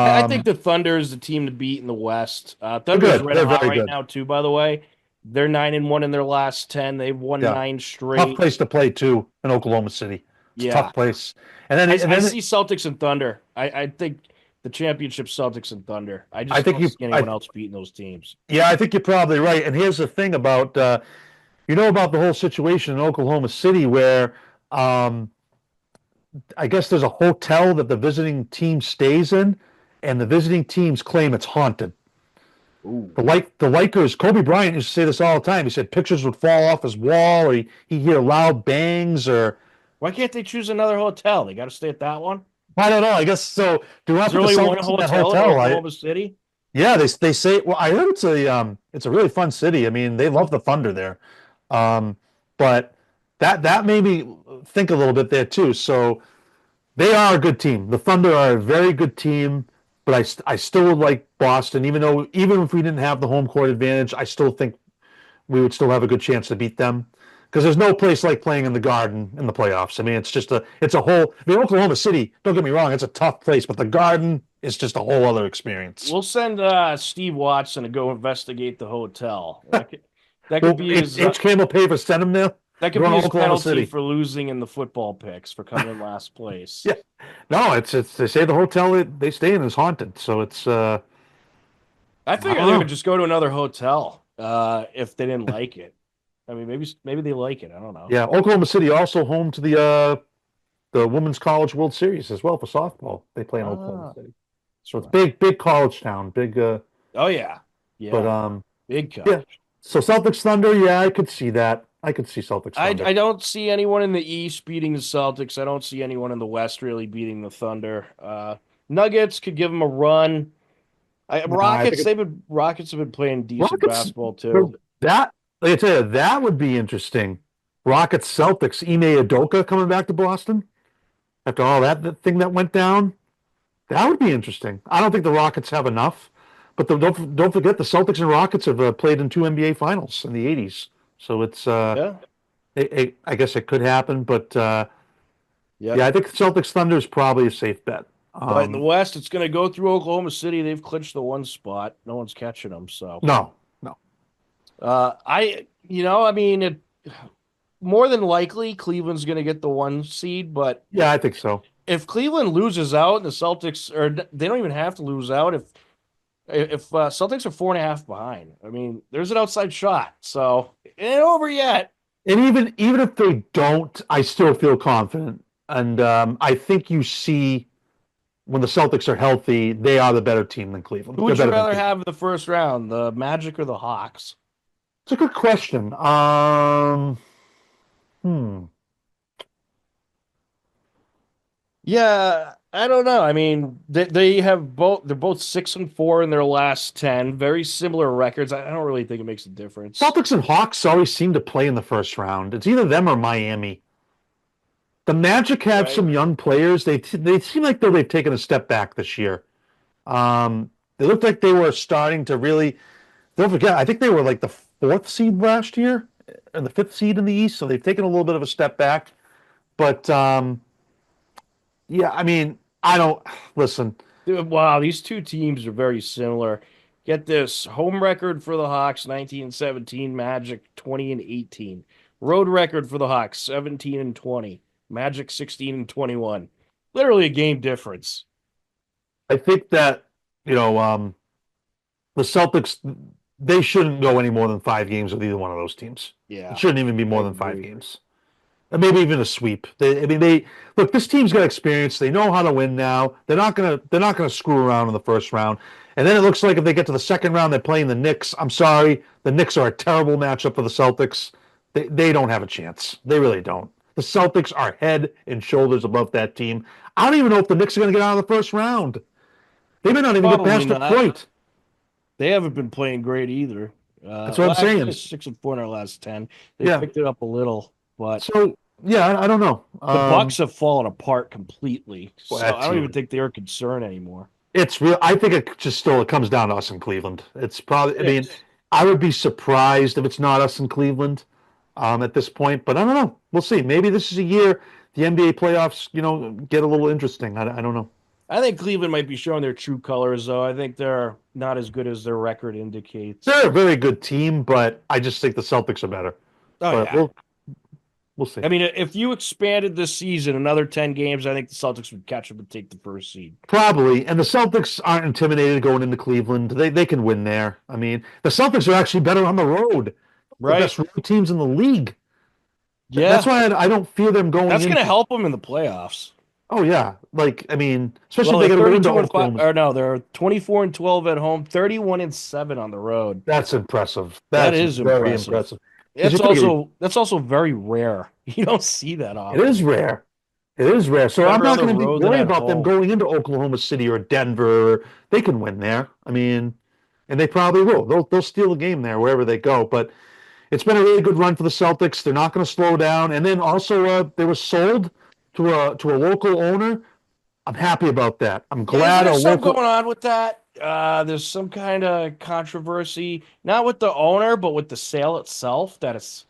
Speaker 1: I think
Speaker 2: Um,
Speaker 1: the Thunder is the team to beat in the West.
Speaker 2: they're
Speaker 1: Thunder's
Speaker 2: good.
Speaker 1: red
Speaker 2: They're
Speaker 1: hot
Speaker 2: very
Speaker 1: right
Speaker 2: good.
Speaker 1: now too. By the way, they're 9-1 in their last 10. They've won
Speaker 2: Yeah,
Speaker 1: nine
Speaker 2: tough
Speaker 1: straight.
Speaker 2: place to play too in Oklahoma City. It's a
Speaker 1: Yeah,
Speaker 2: tough place. And then
Speaker 1: I see Celtics and Thunder. I think the championship Celtics and Thunder. I
Speaker 2: I
Speaker 1: just
Speaker 2: think
Speaker 1: don't see anyone else beating those teams.
Speaker 2: yeah, I think you're probably right. And here's the thing about about the whole situation in Oklahoma City where um, I guess there's a hotel that the visiting team stays in, and the visiting teams claim it's haunted.
Speaker 1: Ooh,
Speaker 2: The Lakers, Kobe Bryant used to say this all the time. He said pictures would fall off his wall, or he'd hear loud bangs, or
Speaker 1: why can't they choose another hotel? They got to stay at that one.
Speaker 2: I don't know. I guess so. Do I
Speaker 1: Is there
Speaker 2: put the
Speaker 1: only one
Speaker 2: Celtics in that
Speaker 1: hotel in
Speaker 2: hotel?
Speaker 1: Oklahoma City?
Speaker 2: Yeah, they say. Well, I heard it's a really fun city. I mean, they love the Thunder there, um, but that made me think a little bit there too. So they are a good team. The Thunder are a very good team, but I still would like Boston, even if we didn't have the home court advantage, I still think we would still have a good chance to beat them. Because there's no place like playing in the Garden in the playoffs. I mean, it's a whole. I mean, Oklahoma City. Don't get me wrong, it's a tough place, but the Garden is just a whole other experience.
Speaker 1: We'll send Steve Watson to go investigate the hotel. That could
Speaker 2: Well,
Speaker 1: be his
Speaker 2: HCAM will pay for send him there.
Speaker 1: that could
Speaker 2: Going
Speaker 1: be
Speaker 2: to
Speaker 1: his
Speaker 2: Oklahoma
Speaker 1: penalty
Speaker 2: City.
Speaker 1: for losing in the football picks for coming in last place.
Speaker 2: Yeah, no, it's they say the hotel they stay in is haunted, so it's
Speaker 1: I
Speaker 2: I
Speaker 1: figured
Speaker 2: don't
Speaker 1: they would
Speaker 2: know.
Speaker 1: just go to another hotel if they didn't like it. I mean, maybe they like it. I don't know.
Speaker 2: Yeah, Oklahoma City also home to the Women's College World Series as well for softball. They play in Oklahoma
Speaker 1: Ah,
Speaker 2: City,
Speaker 1: that's
Speaker 2: so it's
Speaker 1: right.
Speaker 2: big college town, big.
Speaker 1: Oh yeah,
Speaker 2: But
Speaker 1: yeah, big
Speaker 2: yeah.
Speaker 1: college.
Speaker 2: So Celtics Thunder, yeah, I could see that. I could see Celtics Thunder.
Speaker 1: I don't see anyone in the East beating the Celtics. I don't see anyone in the West really beating the Thunder. Nuggets could give them a run.
Speaker 2: No, I think
Speaker 1: Rockets have been playing decent
Speaker 2: Rockets.
Speaker 1: basketball too.
Speaker 2: That like I tell you, that would be interesting. Rockets Celtics. Ime Udoka coming back to Boston after all that thing that went down. That would be interesting. I don't think the Rockets have enough, but don't forget the Celtics and Rockets have played in two NBA finals in the '80s. So it's
Speaker 1: Yeah,
Speaker 2: I guess it could happen, but
Speaker 1: yeah.
Speaker 2: yeah, I think Celtics Thunder is probably a safe bet.
Speaker 1: But in the West, it's going to go through Oklahoma City. They've clinched the one spot. No one's catching them. So,
Speaker 2: No, no.
Speaker 1: I mean, more than likely Cleveland's going to get the one seed. But
Speaker 2: Yeah, I think so.
Speaker 1: if Cleveland loses out and the Celtics, or they don't even have to lose out if Celtics are 4.5 behind. I mean, there's an outside shot. So it ain't over yet.
Speaker 2: And even if they don't, I still feel confident. And I think you see when the Celtics are healthy, they are the better team than Cleveland.
Speaker 1: Who
Speaker 2: They're
Speaker 1: would you
Speaker 2: better than
Speaker 1: rather
Speaker 2: Cleveland.
Speaker 1: have in the first round, the Magic or the Hawks?
Speaker 2: It's a good question. Hmm.
Speaker 1: Yeah, I don't know. I mean, they have both. They're both 6-4 in their last 10. Very similar records. I don't really think it makes a difference.
Speaker 2: Celtics and Hawks always seem to play in the first round. It's either them or Miami. The Magic have
Speaker 1: Right.
Speaker 2: some young players. They seem like they've taken a step back this year. They looked like they were starting to really. Don't forget, I think they were like the fourth seed last year, and the fifth seed in the East. So they've taken a little bit of a step back. But yeah, I mean, I don't listen.
Speaker 1: Dude, wow, these two teams are very similar. Get this, home record for the Hawks 19-17, Magic 20-18. Road record for the Hawks 17-20, Magic 16-21. Literally a game difference.
Speaker 2: I think that you know the Celtics they shouldn't go any more than 5 games with either one of those teams. It
Speaker 1: Yeah,
Speaker 2: shouldn't even be
Speaker 1: I
Speaker 2: more than five
Speaker 1: agree.
Speaker 2: games. And maybe even a sweep. I mean, they look. This team's got experience. They know how to win now. They're not gonna screw around in the first round. And then it looks like if they get to the second round, they're playing the Knicks. I'm sorry, the Knicks are a terrible matchup for the Celtics. They don't have a chance. They really don't. The Celtics are head and shoulders above that team. I don't even know if the Knicks are going to get out of the first round. They may not even get
Speaker 1: Probably
Speaker 2: past
Speaker 1: not.
Speaker 2: Detroit.
Speaker 1: They haven't been playing great either.
Speaker 2: That's what
Speaker 1: Well,
Speaker 2: I'm
Speaker 1: actually, they're
Speaker 2: saying.
Speaker 1: 6-4 in their last 10. They
Speaker 2: Yeah.
Speaker 1: picked it up a little, but
Speaker 2: So yeah, I don't know.
Speaker 1: the Bucks have fallen apart completely.
Speaker 2: Well,
Speaker 1: So
Speaker 2: that
Speaker 1: I don't even
Speaker 2: team.
Speaker 1: think they're a concern anymore.
Speaker 2: It's real. I think it just still it comes down to us in Cleveland. It's probably. I
Speaker 1: It
Speaker 2: mean,
Speaker 1: is.
Speaker 2: I would be surprised if it's not us in Cleveland at this point. But I don't know. We'll see. Maybe this is a year the NBA playoffs, get a little interesting. I don't know.
Speaker 1: I think Cleveland might be showing their true colors, though. I think they're not as good as their record indicates.
Speaker 2: They're a very good team, but I just think the Celtics are better.
Speaker 1: Oh,
Speaker 2: But
Speaker 1: yeah.
Speaker 2: we'll see.
Speaker 1: I mean, if you expanded this season another 10 games, I think the Celtics would catch up and take the first seed.
Speaker 2: Probably. And the Celtics aren't intimidated going into Cleveland. They can win there. I mean, the Celtics are actually better on the road. The
Speaker 1: Right?
Speaker 2: best road teams in the league. That's
Speaker 1: Yeah.
Speaker 2: why I don't fear them going
Speaker 1: That's going to
Speaker 2: into.
Speaker 1: help them in the playoffs.
Speaker 2: Oh yeah, like I mean, especially
Speaker 1: Well,
Speaker 2: if they
Speaker 1: they're
Speaker 2: got to go into
Speaker 1: 32 and 5,
Speaker 2: Oklahoma.
Speaker 1: or no, they're 24 and 12 at home, 31 and 7 on the road.
Speaker 2: That's impressive.
Speaker 1: That
Speaker 2: That's
Speaker 1: is
Speaker 2: very
Speaker 1: impressive.
Speaker 2: impressive. Because you
Speaker 1: It's
Speaker 2: figure
Speaker 1: also that's also very rare. You don't see that
Speaker 2: it is
Speaker 1: often.
Speaker 2: rare. It is rare. So I'm
Speaker 1: Better on
Speaker 2: not
Speaker 1: the
Speaker 2: going to be
Speaker 1: road than
Speaker 2: worried
Speaker 1: at
Speaker 2: about them
Speaker 1: home.
Speaker 2: going into Oklahoma City or Denver. They can win there. I mean, and they probably will. They'll steal the game there wherever they go. But it's been a really good run for the Celtics. They're not going to slow down. And then also, they were sold to a local owner. I'm happy about that. I'm
Speaker 1: Yeah, isn't
Speaker 2: glad
Speaker 1: there
Speaker 2: a
Speaker 1: something
Speaker 2: local.
Speaker 1: going on with that? There's some kind of controversy, not with the owner, but with the sale itself, that it's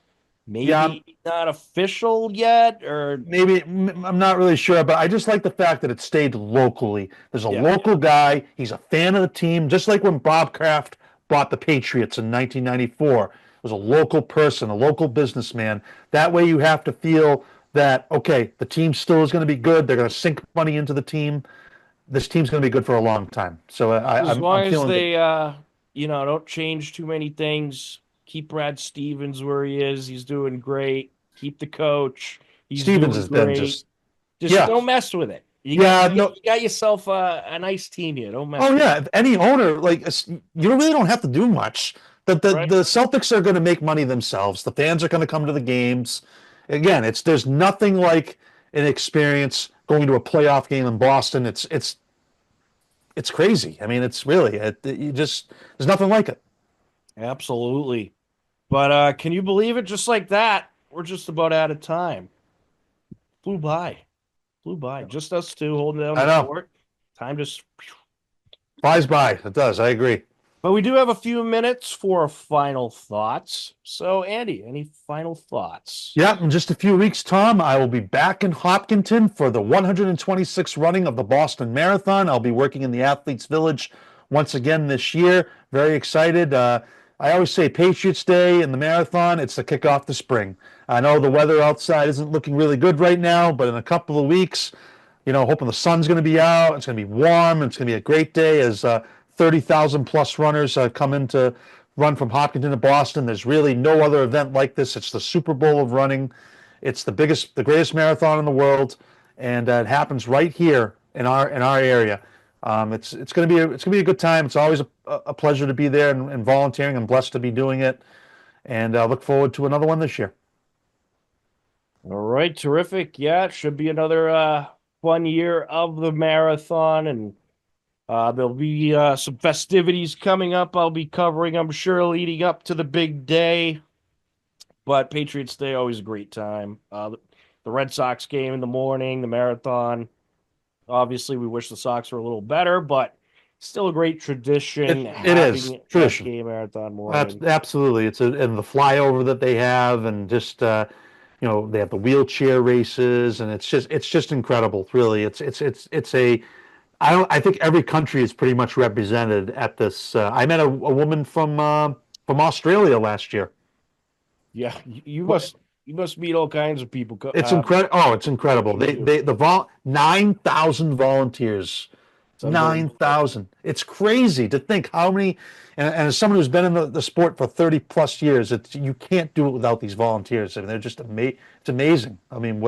Speaker 2: Yeah,
Speaker 1: maybe not official yet, or
Speaker 2: maybe I'm not really sure, but I just like the fact that it stayed locally. There's a
Speaker 1: yeah.
Speaker 2: local guy. He's a fan of the team, just like when Bob Kraft bought the Patriots in 1994. It was a local person, a local businessman. That way, you have to feel that okay, the team still is going to be good. They're going to sink money into the team. This team's going to be good for a long time. So
Speaker 1: As
Speaker 2: I'm
Speaker 1: long as
Speaker 2: feeling good.
Speaker 1: they don't change too many things, keep Brad Stevens where he is. He's doing great. Keep the coach. He's
Speaker 2: Stevens
Speaker 1: doing
Speaker 2: has been
Speaker 1: great.
Speaker 2: just
Speaker 1: Just
Speaker 2: yeah,
Speaker 1: don't mess with it.
Speaker 2: yeah, no,
Speaker 1: You got yourself a nice team here. Don't mess
Speaker 2: oh
Speaker 1: with
Speaker 2: yeah, if any owner you really don't have to do much.
Speaker 1: it,
Speaker 2: The
Speaker 1: right?
Speaker 2: the Celtics are going to make money themselves. The fans are going to come to the games. Again, there's nothing like an experience going to a playoff game in Boston. It's crazy. I mean, it's really you just there's nothing like it.
Speaker 1: Absolutely. But can you believe it? Just like that, we're just about out of time. Flew by. Flew by. Just us two holding down
Speaker 2: I
Speaker 1: the
Speaker 2: know.
Speaker 1: fort. Time just.
Speaker 2: Flies by. It does. I agree.
Speaker 1: But we do have a few minutes for final thoughts. So, Andy, any final thoughts?
Speaker 2: Yeah, in just a few weeks, Tom, I will be back in Hopkinton for the 126th running of the Boston Marathon. I'll be working in the Athletes Village once again this year. Very excited. I always say Patriots Day and the marathon, it's the kickoff to spring. I know the weather outside isn't looking really good right now, but in a couple of weeks, hoping the sun's going to be out. It's going to be warm. It's going to be a great day as 30,000 plus runners come in to run from Hopkinton to Boston. There's really no other event like this. It's the Super Bowl of running. It's the greatest marathon in the world, and it happens right here in our area. It's going to be a good time. It's always a pleasure to be there and volunteering. I'm blessed to be doing it, and look forward to another one this year.
Speaker 1: All right, terrific. Yeah, it should be another fun year of the marathon, and there'll be some festivities coming up. I'll be covering, I'm sure, leading up to the big day. But Patriots Day always a great time. The Red Sox game in the morning, the marathon. Obviously, we wish the Sox were a little better, but still a great tradition
Speaker 2: It is
Speaker 1: having a
Speaker 2: tradition.
Speaker 1: K marathon morning.
Speaker 2: Absolutely. And the flyover that they have, and just they have the wheelchair races, and it's just incredible. Really, it's a I think every country is pretty much represented at this. I met a woman from Australia last year.
Speaker 1: Yeah, you must meet all kinds of people.
Speaker 2: It's incredible. Oh, it's incredible.
Speaker 1: Coaching too.
Speaker 2: 9,000 volunteers.
Speaker 1: It's unbelievable.
Speaker 2: 9,000. It's crazy to think how many, and as someone who's been in the sport for 30 plus years, you can't do it without these volunteers. I mean, they're just it's amazing. I mean,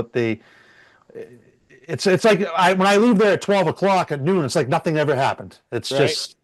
Speaker 2: it's like when I leave there at 12 o'clock at noon, it's like nothing ever happened. It's
Speaker 1: Right.
Speaker 2: just,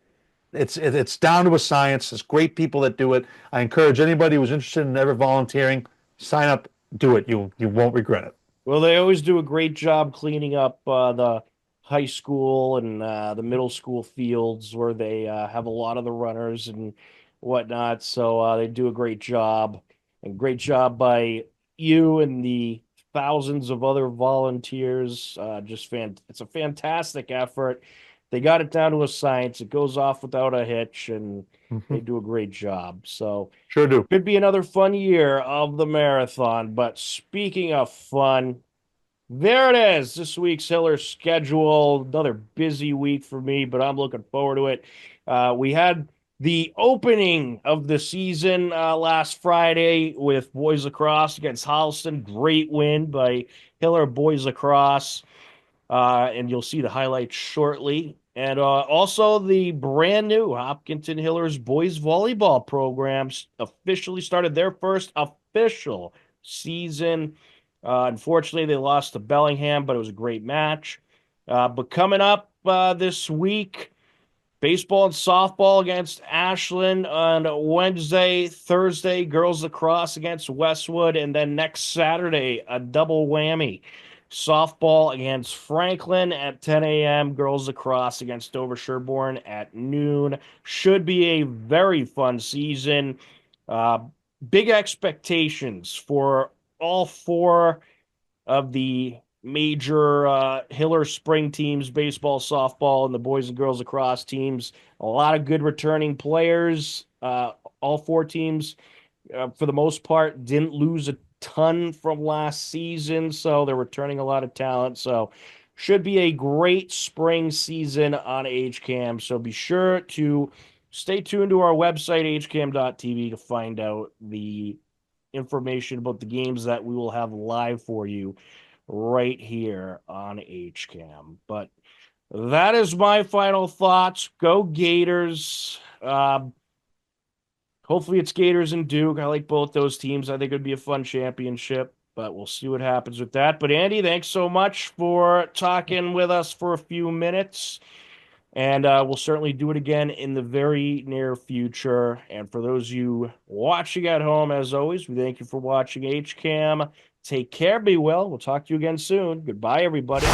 Speaker 2: it's down to a science. There's great people that do it. I encourage anybody who's interested in ever volunteering, sign up, do it. You won't regret it.
Speaker 1: Well, they always do a great job cleaning up the high school and the middle school fields where they have a lot of the runners and whatnot. So they do a great job, and great job by you and the thousands of other volunteers. It's a fantastic effort. They got it down to a science. It goes off without a hitch, and they
Speaker 2: Mhm.
Speaker 1: do a great job. So
Speaker 2: Sure do.
Speaker 1: could be another fun year of the marathon. But speaking of fun, there it is. This week's Hiller schedule. Another busy week for me, but I'm looking forward to it. We had the opening of the season last Friday with boys lacrosse against Holliston. Great win by Hiller boys lacrosse. And you'll see the highlights shortly. And also the brand new Hopkinton Hillers boys volleyball programs officially started their first official season. Unfortunately, they lost to Bellingham, but it was a great match. But coming up this week, baseball and softball against Ashland on Wednesday, Thursday, girls lacrosse against Westwood, and then next Saturday, a double whammy. Softball against Franklin at 10 a.m., girls lacrosse against Dover Sherborne at noon. Should be a very fun season. Uh, Big expectations for all four of the major Hiller spring teams, baseball, softball, and the boys and girls lacrosse teams. A lot of good returning players. All four teams, for the most part, didn't lose a ton from last season, so they're returning a lot of talent. So should be a great spring season on HCAM. So be sure to stay tuned to our website, hcam.tv, to find out the information about the games that we will have live for you right here on HCAM. But that is my final thoughts. Go Gators. Hopefully it's Gators and Duke. I like both those teams. I think it would be a fun championship, but we'll see what happens with that. But Andy, thanks so much for talking with us for a few minutes. And we'll certainly do it again in the very near future. And for those of you watching at home, as always, we thank you for watching HCAM. Take care, be well. We'll talk to you again soon. Goodbye, everybody.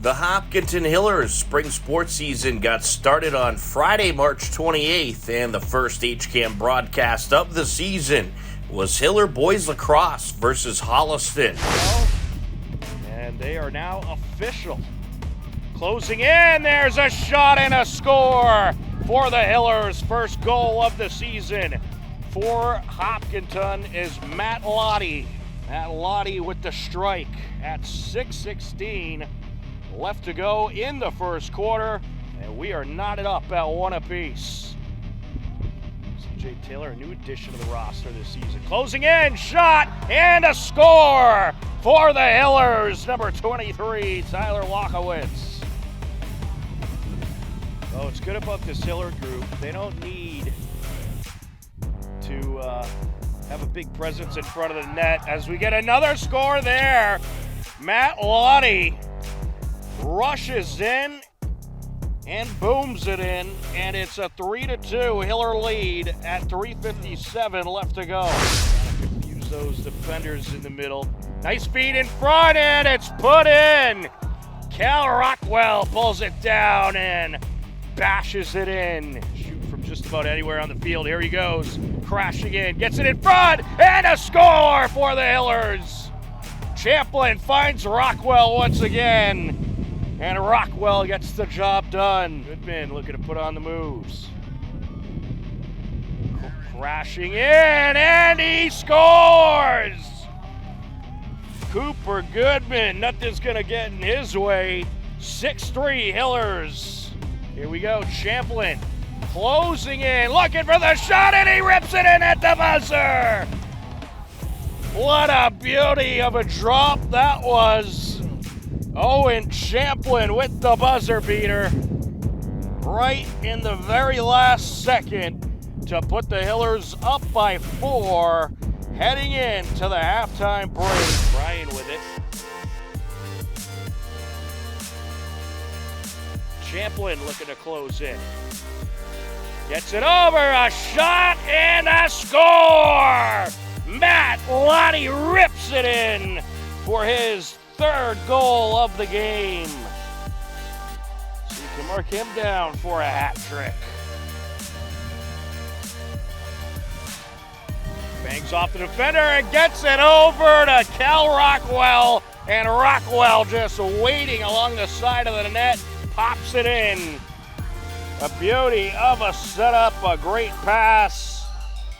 Speaker 1: The Hopkinton Hillers spring sports season got started on Friday, March 28th, and the first HCAM broadcast of the season was Hiller boys lacrosse versus Holliston. And they are now official. Closing in, there's a shot and a score for the Hillers. First goal of the season for Hopkinton is Matt Lottie. Matt Lottie with the strike at 6:16 left to go in the first quarter, and we are knotted up at one apiece. CJ Taylor, a new addition to the roster this season. Closing in, shot, and a score for the Hillers. Number 23, Tyler Lockowitz. Oh, it's good about this Hiller group. They don't need to have a big presence in front of the net as we get another score there. Matt Lottie rushes in and booms it in, and it's a 3-2 Hiller lead at 3:57 left to go. Gotta confuse those defenders in the middle. Nice feed in front, and it's put in. Cal Rockwell pulls it down and bashes it in. Shoot from just about anywhere on the field. Here he goes, crashing in, gets it in front, and a score for the Hillers. Champlin finds Rockwell once again. And Rockwell gets the job done. Goodman looking to put on the moves. Crashing in, and he scores! Cooper Goodman, nothing's going to get in his way. 6-3 Hillers. Here we go, Champlin closing in, looking for the shot, and he rips it in at the buzzer! What a beauty of a drop that was. Owen Champlin with the buzzer beater right in the very last second to put the Hillers up by 4, heading into the halftime break. Brian with it. Champlin looking to close in. Gets it over, a shot and a score! Matt Lottie rips it in for his 3rd goal of the game. So you can mark him down for a hat trick. Bangs off the defender and gets it over to Cal Rockwell. And Rockwell just waiting along the side of the net, pops it in. A beauty of a setup, a great pass,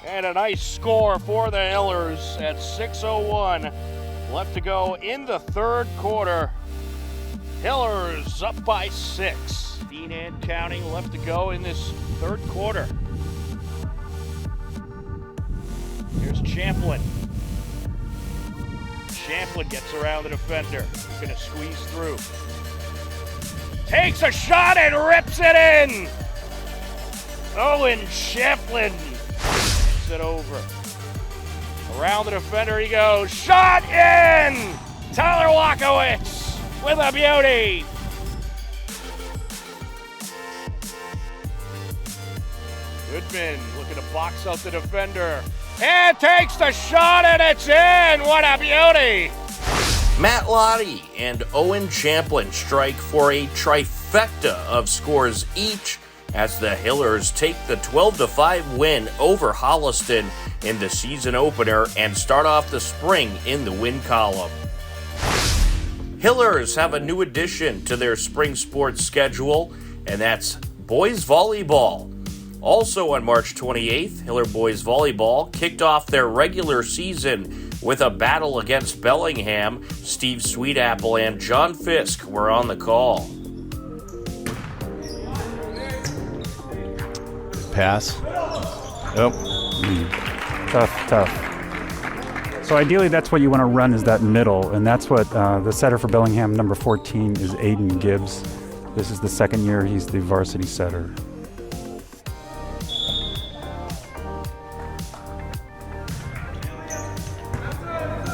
Speaker 1: and a nice score for the Hillers at 6:01. Left to go in the 3rd quarter. Hillers up by 6. Dean and counting left to go in this 3rd quarter. Here's Champlin. Champlin gets around the defender. He's going to squeeze through. Takes a shot and rips it in. Owen Champlin gets it over. Around the defender he goes. Shot in! Tyler Walkowitz with a beauty. Goodman looking to box out the defender. And takes the shot and it's in! What a beauty!
Speaker 3: Matt Lottie and Owen Champlin strike for a trifecta of scores each as the Hillers take the 12-5 win over Holliston in the season opener and start off the spring in the win column. Hillers have a new addition to their spring sports schedule, and that's boys volleyball. Also on March 28th, Hiller boys volleyball kicked off their regular season with a battle against Bellingham. Steve Sweetapple and John Fisk were on the call.
Speaker 4: Pass. Oh.
Speaker 5: Tough. So ideally, that's what you want to run is that middle, and that's what the setter for Bellingham, number 14, is Aiden Gibbs. This is the 2nd year he's the varsity setter.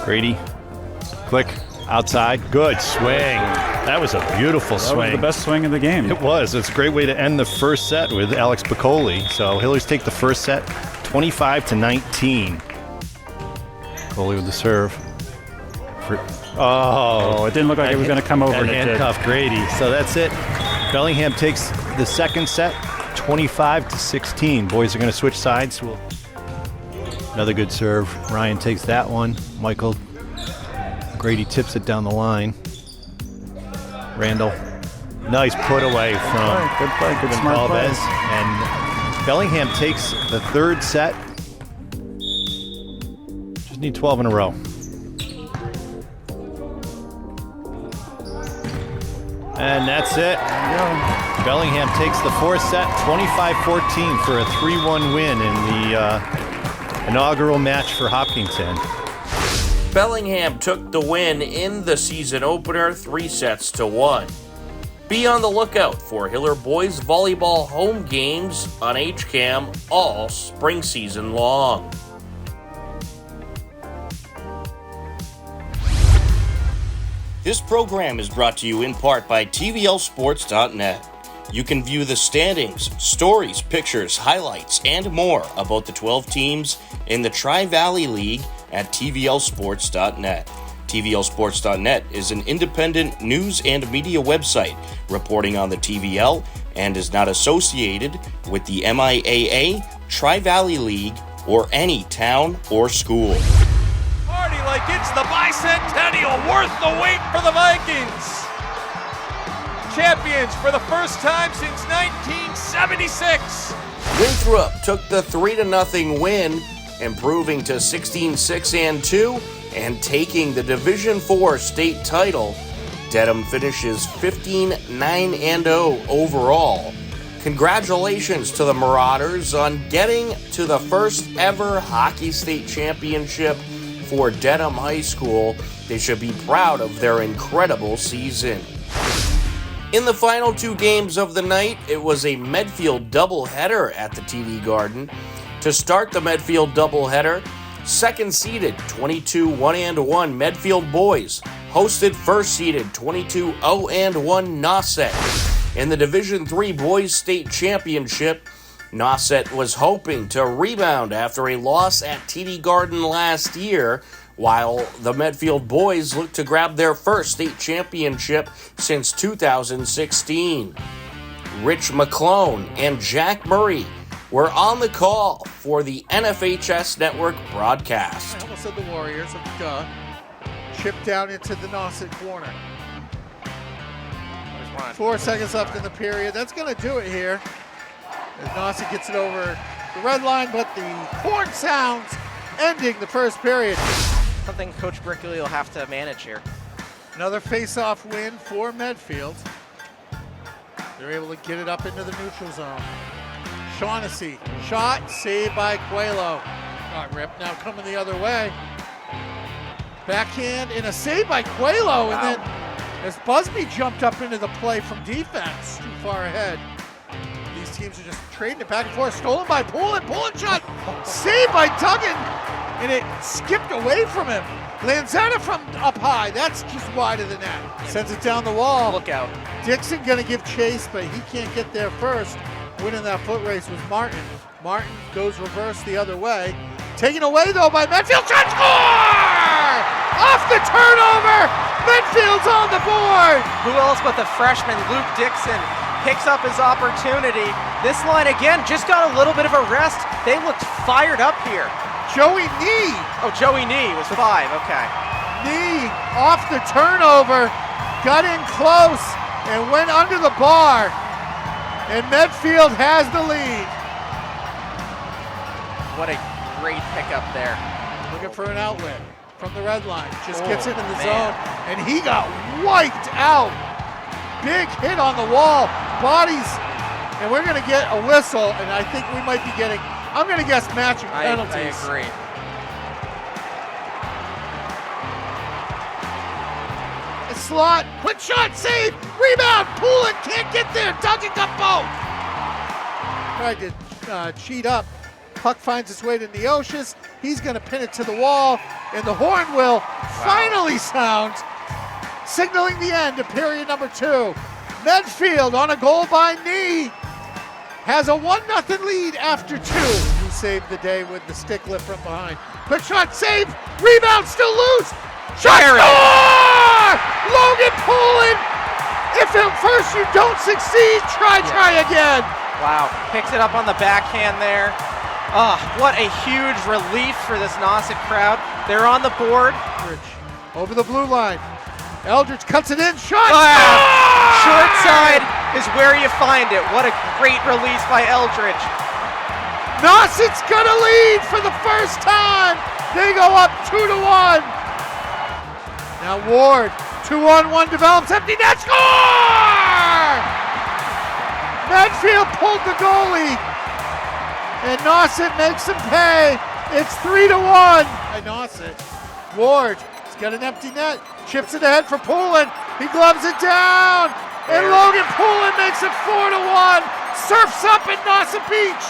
Speaker 4: Grady. Click. Outside. Good swing. That was a beautiful swing.
Speaker 5: That was the best swing of the game.
Speaker 4: It was. It's a great way to end the first set with Alex Piccoli. So Hillers take the first set 25-19. Piccoli with the serve.
Speaker 5: It didn't look like it was going to come over.
Speaker 4: And handcuff Grady. So that's it. Bellingham takes the second set 25-16. Boys are going to switch sides. Another good serve. Ryan takes that one. Michael Grady tips it down the line. Randall. Nice put away from
Speaker 5: good play, good smart play.
Speaker 4: Galvez. And Bellingham takes the 3rd set. Just need 12 in a row. And that's it. Bellingham takes the 4th set, 25-14 for a 3-1 win in the inaugural match for Hopkinton.
Speaker 3: Bellingham took the win in the season opener 3-1. Be on the lookout for Hiller boys volleyball home games on HCAM all spring season long. This program is brought to you in part by TVLSports.net. You can view the standings, stories, pictures, highlights, and more about the 12 teams in the Tri-Valley League at tvlsports.net. tvlsports.net is an independent news and media website reporting on the TVL and is not associated with the MIAA, Tri-Valley League, or any town or school.
Speaker 6: Party like it's the bicentennial, worth the wait for the Vikings. Champions for the first time since 1976.
Speaker 3: Winthrop took the 3-0 win, improving to 16-6-2 and taking the Division IV state title. Dedham finishes 15-9-0 overall. Congratulations to the Marauders on getting to the first ever hockey state championship for Dedham High School. They should be proud of their incredible season. In the final 2 games of the night, it was a Medfield doubleheader at the TD Garden. To start the Medfield doubleheader, second-seeded 22-1-1 Medfield boys hosted first-seeded 22-0-1 Nauset. In the Division III Boys State Championship, Nauset was hoping to rebound after a loss at TD Garden last year, while the Medfield boys look to grab their first state championship since 2016. Rich McClone and Jack Murray were on the call for the NFHS Network broadcast.
Speaker 7: I almost said the Warriors, duh. Chipped down into the Nauset corner. 4 seconds left in the period. That's going to do it here. As Nauset gets it over the red line, but the horn sounds ending the first period.
Speaker 8: Something Coach Brickley will have to manage here.
Speaker 7: Another face-off win for Medfield. They're able to get it up into the neutral zone. Shaughnessy, shot, saved by Coelho. Got ripped, now coming the other way. Backhand and a save by Coelho, wow. And then as Busby jumped up into the play from defense, too far ahead. These teams are just trading it back and forth. Stolen by Poulin, Poulin shot, saved by Duggan, and it skipped away from him. Lanzetta from up high, that's just wide of the net. Sends it down the wall.
Speaker 8: Look out.
Speaker 7: Dixon gonna give chase, but he can't get there first. Winning that foot race was Martin. Martin goes reverse the other way. Taken away though by Medfield, shot, score! Off the turnover, Medfield's on the board.
Speaker 8: Who else but the freshman Luke Dixon picks up his opportunity. This line again just got a little bit of a rest. They looked fired up here.
Speaker 7: Joey Nee.
Speaker 8: Oh, Joey Nee was 5, okay.
Speaker 7: Nee off the turnover, got in close and went under the bar. And Medfield has the lead.
Speaker 8: What a great pickup there.
Speaker 7: Looking for an outlet from the red line. Just gets it in the zone. And he got wiped out. Big hit on the wall. Bodies. And we're going to get a whistle. And I think we might be getting, I'm going to guess, matching penalties.
Speaker 8: I agree.
Speaker 7: A slot. Quick shot. Save. Rebound. Poulin can't get there. Duggan got both. Tried to cheat up. Puck finds its way to Neocius. He's going to pin it to the wall. And the horn will finally sound, signaling the end of period number 2. Medfield on a goal by Nee has a 1-0 lead after 2. He saved the day with the stick lift from behind. Quick shot, save, rebound, still loose. Shot, score! Logan Poulin. If at first you don't succeed, try again.
Speaker 8: Wow, picks it up on the backhand there. What a huge relief for this Nauset crowd. They're on the board.
Speaker 7: Over the blue line. Eldridge cuts it in, shot!
Speaker 8: Short side is where you find it. What a great release by Eldridge.
Speaker 7: Nauset's gonna lead for the first time. They go up 2-1. Now Ward, 2-on-1 develops, empty net, score! Medfield pulled the goalie. And Nauset makes him pay. It's 3-1. By Nauset. Ward, he's got an empty net. Chips it ahead for Poulin. He gloves it down. And Logan Poulin makes it 4-1. Surfs up at Nauset Beach.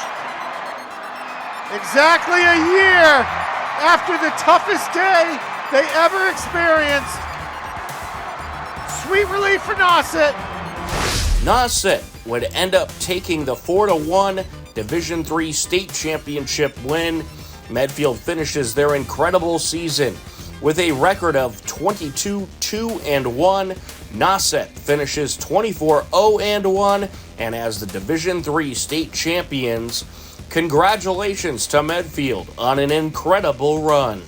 Speaker 7: Exactly a year after the toughest day they ever experienced. Sweet relief for Nauset.
Speaker 3: Nauset would end up taking the 4-1 Division III state championship win. Medfield finishes their incredible season with a record of 22-2-1. Nauset finishes 24-0-1, and as the Division III state champions, congratulations to Medfield on an incredible run.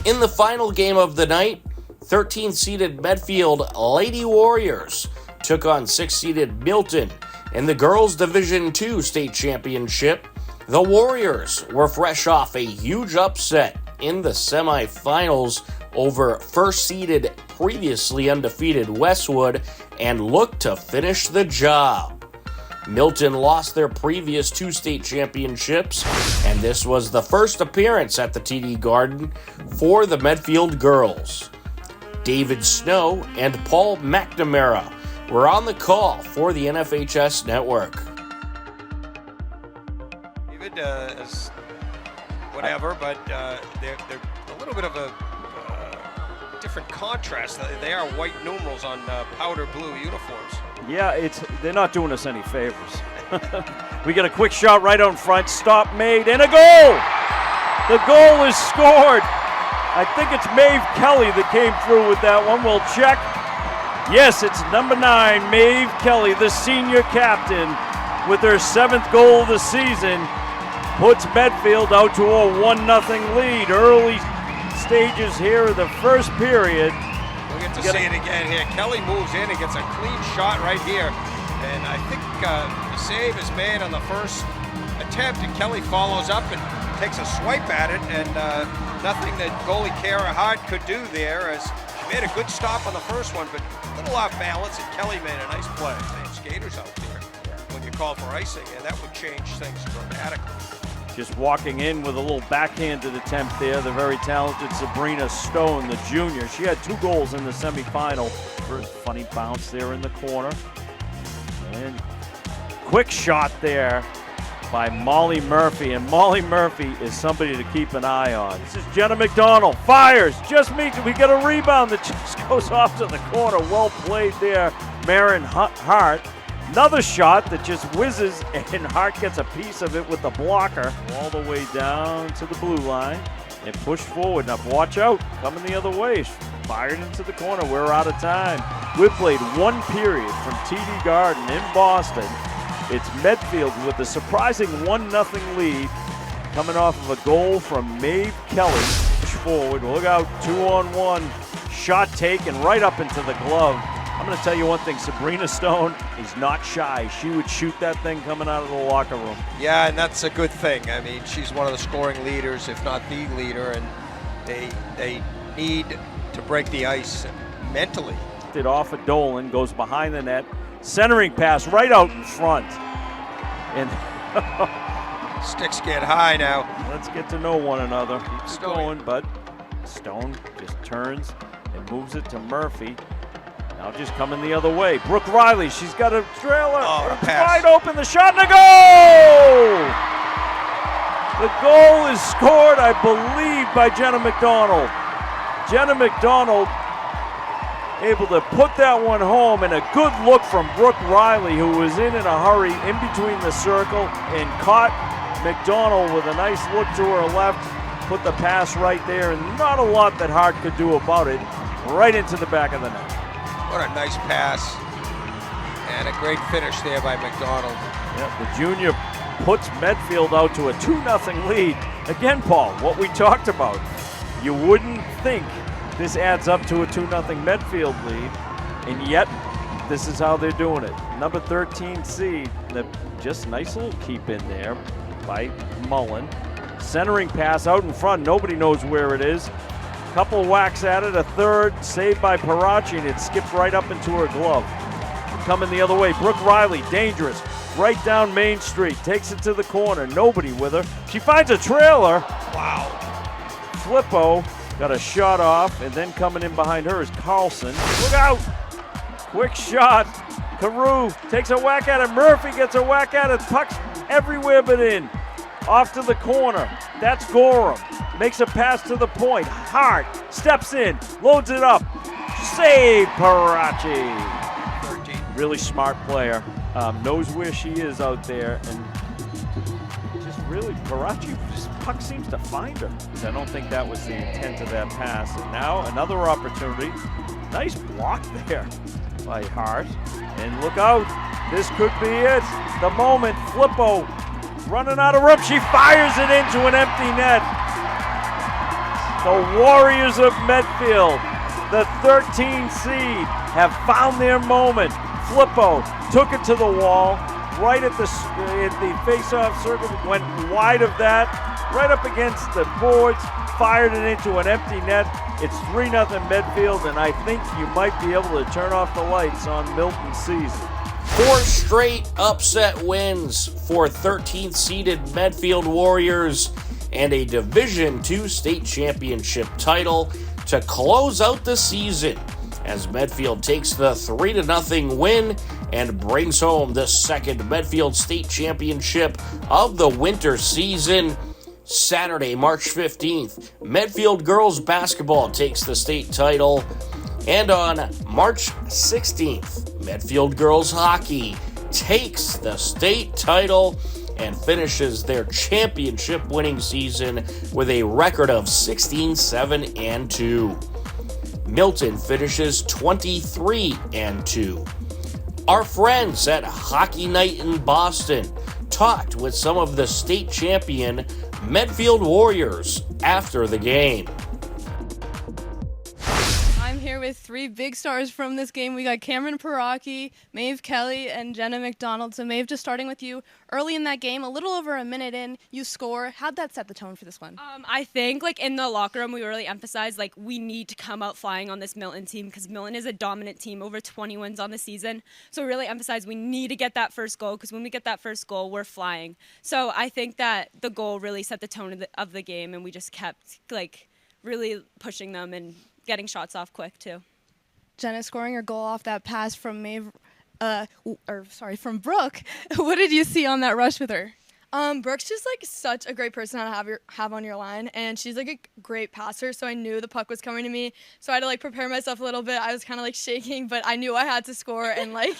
Speaker 3: In the final game of the night, 13th-seeded Medfield Lady Warriors took on 6th-seeded Milton in the Girls Division II state championship. The Warriors were fresh off a huge upset in the semifinals over first-seeded, previously undefeated Westwood and looked to finish the job. Milton lost their previous 2 state championships, and this was the first appearance at the TD Garden for the Medfield girls. David Snow and Paul McNamara were on the call for the NFHS network.
Speaker 9: David is whatever, but they're a little bit of a different contrast. They are white numerals on powder blue uniforms.
Speaker 6: Yeah, they're not doing us any favors. We get a quick shot right out in front, stop made, and a goal! The goal is scored. I think it's Maeve Kelly that came through with that one. We'll check. Yes, it's number 9, Maeve Kelly, the senior captain, with her 7th goal of the season, puts Medfield out to a 1-0 lead. Early stages here of the first period.
Speaker 9: We'll get to see it again here. Kelly moves in and gets a clean shot right here. And I think the save is made on the first attempt, and Kelly follows up and takes a swipe at it, and nothing that goalie Kara Hart could do there, as she made a good stop on the first one, but a little off balance, and Kelly made a nice play. Skaters out there when you call for icing, and that would change things dramatically.
Speaker 6: Just walking in with a little backhanded attempt there, the very talented Sabrina Stone, the junior. She had 2 goals in the semifinal. First funny bounce there in the corner. And quick shot there by Molly Murphy. And Molly Murphy is somebody to keep an eye on. This is Jenna McDonald. Fires. Just meets. We get a rebound that just goes off to the corner. Well played there, Marin Hart. Another shot that just whizzes, and Hart gets a piece of it with the blocker all the way down to the blue line and pushed forward. Now watch out, coming the other way. Fired into the corner. We're out of time. We've played 1 period from TD Garden in Boston. It's Medfield with a surprising 1-0 lead, coming off of a goal from Maeve Kelly. Push forward, look out, 2-on-1. Shot taken right up into the glove. I'm going to tell you one thing, Sabrina Stone is not shy. She would shoot that thing coming out of the locker room.
Speaker 9: Yeah, and that's a good thing. I mean, she's one of the scoring leaders, if not the leader, and they need to break the ice mentally.
Speaker 6: It off of Dolan, goes behind the net. Centering pass right out in front. And
Speaker 9: sticks get high now.
Speaker 6: Let's get to know one another. Keeps going, but Stone just turns and moves it to Murphy. Now just coming the other way. Brooke Riley, she's got a trailer.
Speaker 9: Oh,
Speaker 6: it's wide open, the shot and a goal! The goal is scored, I believe, by Jenna McDonald. Jenna McDonald able to put that one home, and a good look from Brooke Riley, who was in a hurry in between the circle and caught McDonald with a nice look to her left, put the pass right there, and not a lot that Hart could do about it, right into the back of the net.
Speaker 9: What a nice pass, and a great finish there by McDonald.
Speaker 6: Yep, the junior puts Medfield out to a 2-0 lead. Again, Paul, what we talked about. You wouldn't think this adds up to a 2-0 Medfield lead, and yet this is how they're doing it. Number 13 seed, just nice little keep in there by Mullen. Centering pass out in front, nobody knows where it is. Couple whacks at it, a third, saved by Parachi, and it skipped right up into her glove. Coming the other way, Brooke Riley, dangerous, right down Main Street, takes it to the corner, nobody with her. She finds a trailer.
Speaker 9: Wow.
Speaker 6: Flippo got a shot off, and then coming in behind her is Carlson. Look out! Quick shot. Carew takes a whack at it. Murphy gets a whack at it. Puck's everywhere but in. Off to the corner. That's Gorham. Makes a pass to the point. Hart steps in, loads it up. Save Parachi.
Speaker 9: 13.
Speaker 6: Really smart player. Knows where she is out there, and just really, Barachi, puck seems to find her. I don't think that was the intent of that pass. And now another opportunity. Nice block there by Hart. And look out, this could be it. The moment, Flippo running out of room. She fires it into an empty net. The Warriors of Medfield, the 13 seed, have found their moment. Flippo took it to the wall, right at the face-off circle, went wide of that, right up against the boards, fired it into an empty net. It's 3-0 Medfield, and I think you might be able to turn off the lights on Milton's season.
Speaker 3: 4 straight upset wins for 13th seeded Medfield Warriors and a Division II state championship title to close out the season as Medfield takes the 3-0 win and brings home the second Medfield State Championship of the winter season. Saturday, March 15th, Medfield girls basketball takes the state title. And on March 16th, Medfield girls hockey takes the state title and finishes their championship winning season with a record of 16-7-2. Milton finishes 23-2. Our friends at Hockey Night in Boston talked with some of the state champion Medfield Warriors after the game.
Speaker 10: I'm here with 3 big stars from this game. We got Cameron Paraki, Maeve Kelly, and Jenna McDonald. So Maeve, just starting with you. Early in that game, a little over a minute in, you score. How'd that set the tone for this one?
Speaker 11: I think, in the locker room, we really emphasized, we need to come out flying on this Milton team because Milton is a dominant team, over 20 wins on the season. So we really emphasized we need to get that first goal because when we get that first goal, we're flying. So I think that the goal really set the tone of the game, and we just kept, really pushing them and getting shots off quick, too.
Speaker 10: Jenna scoring her goal off that pass from from Brooke. What did you see on that rush with her?
Speaker 12: Brooke's just such a great person to have on your line, and she's a great passer. So I knew the puck was coming to me, so I had to prepare myself a little bit. I was kind of shaking, but I knew I had to score, and I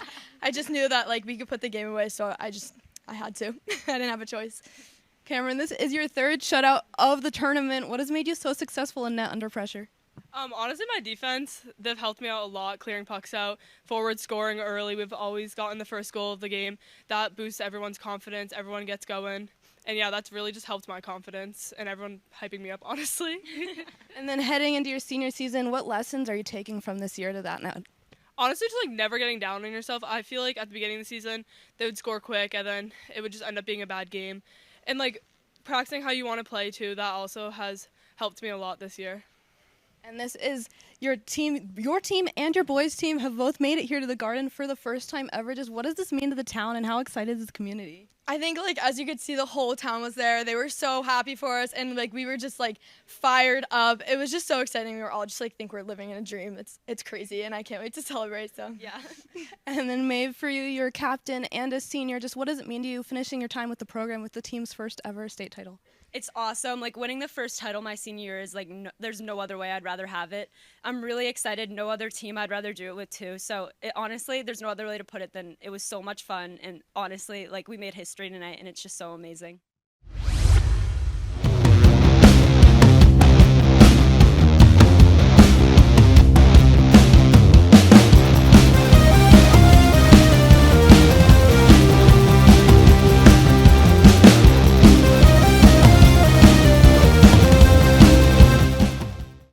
Speaker 12: just knew that we could put the game away. So I had to. I didn't have a choice.
Speaker 10: Cameron, this is your 3rd shutout of the tournament. What has made you so successful in net under pressure?
Speaker 13: Honestly, my defense, they've helped me out a lot, clearing pucks out, forward scoring early. We've always gotten the first goal of the game. That boosts everyone's confidence. Everyone gets going. And, yeah, that's really just helped my confidence and everyone hyping me up, honestly.
Speaker 10: And then heading into your senior season, what lessons are you taking from this year to that now?
Speaker 13: Honestly, just never getting down on yourself. I feel at the beginning of the season, they would score quick and then it would just end up being a bad game. And, practicing how you want to play, too, that also has helped me a lot this year.
Speaker 10: And this is your team and your boys' team have both made it here to the Garden for the first time ever. Just what does this mean to the town and how excited is the community?
Speaker 12: I think as you could see, the whole town was there. They were so happy for us, and we were just fired up. It was just so exciting. We were all just think we're living in a dream. It's crazy, and I can't wait to celebrate. So
Speaker 11: yeah.
Speaker 10: And then Maeve, for you, you're a captain and a senior. Just what does it mean to you finishing your time with the program with the team's first ever state title?
Speaker 11: It's awesome. Winning the first title my senior year is there's no other way I'd rather have it. I'm really excited. No other team I'd rather do it with too. So honestly, there's no other way to put it than it was so much fun. And honestly, we made history tonight and it's just so amazing.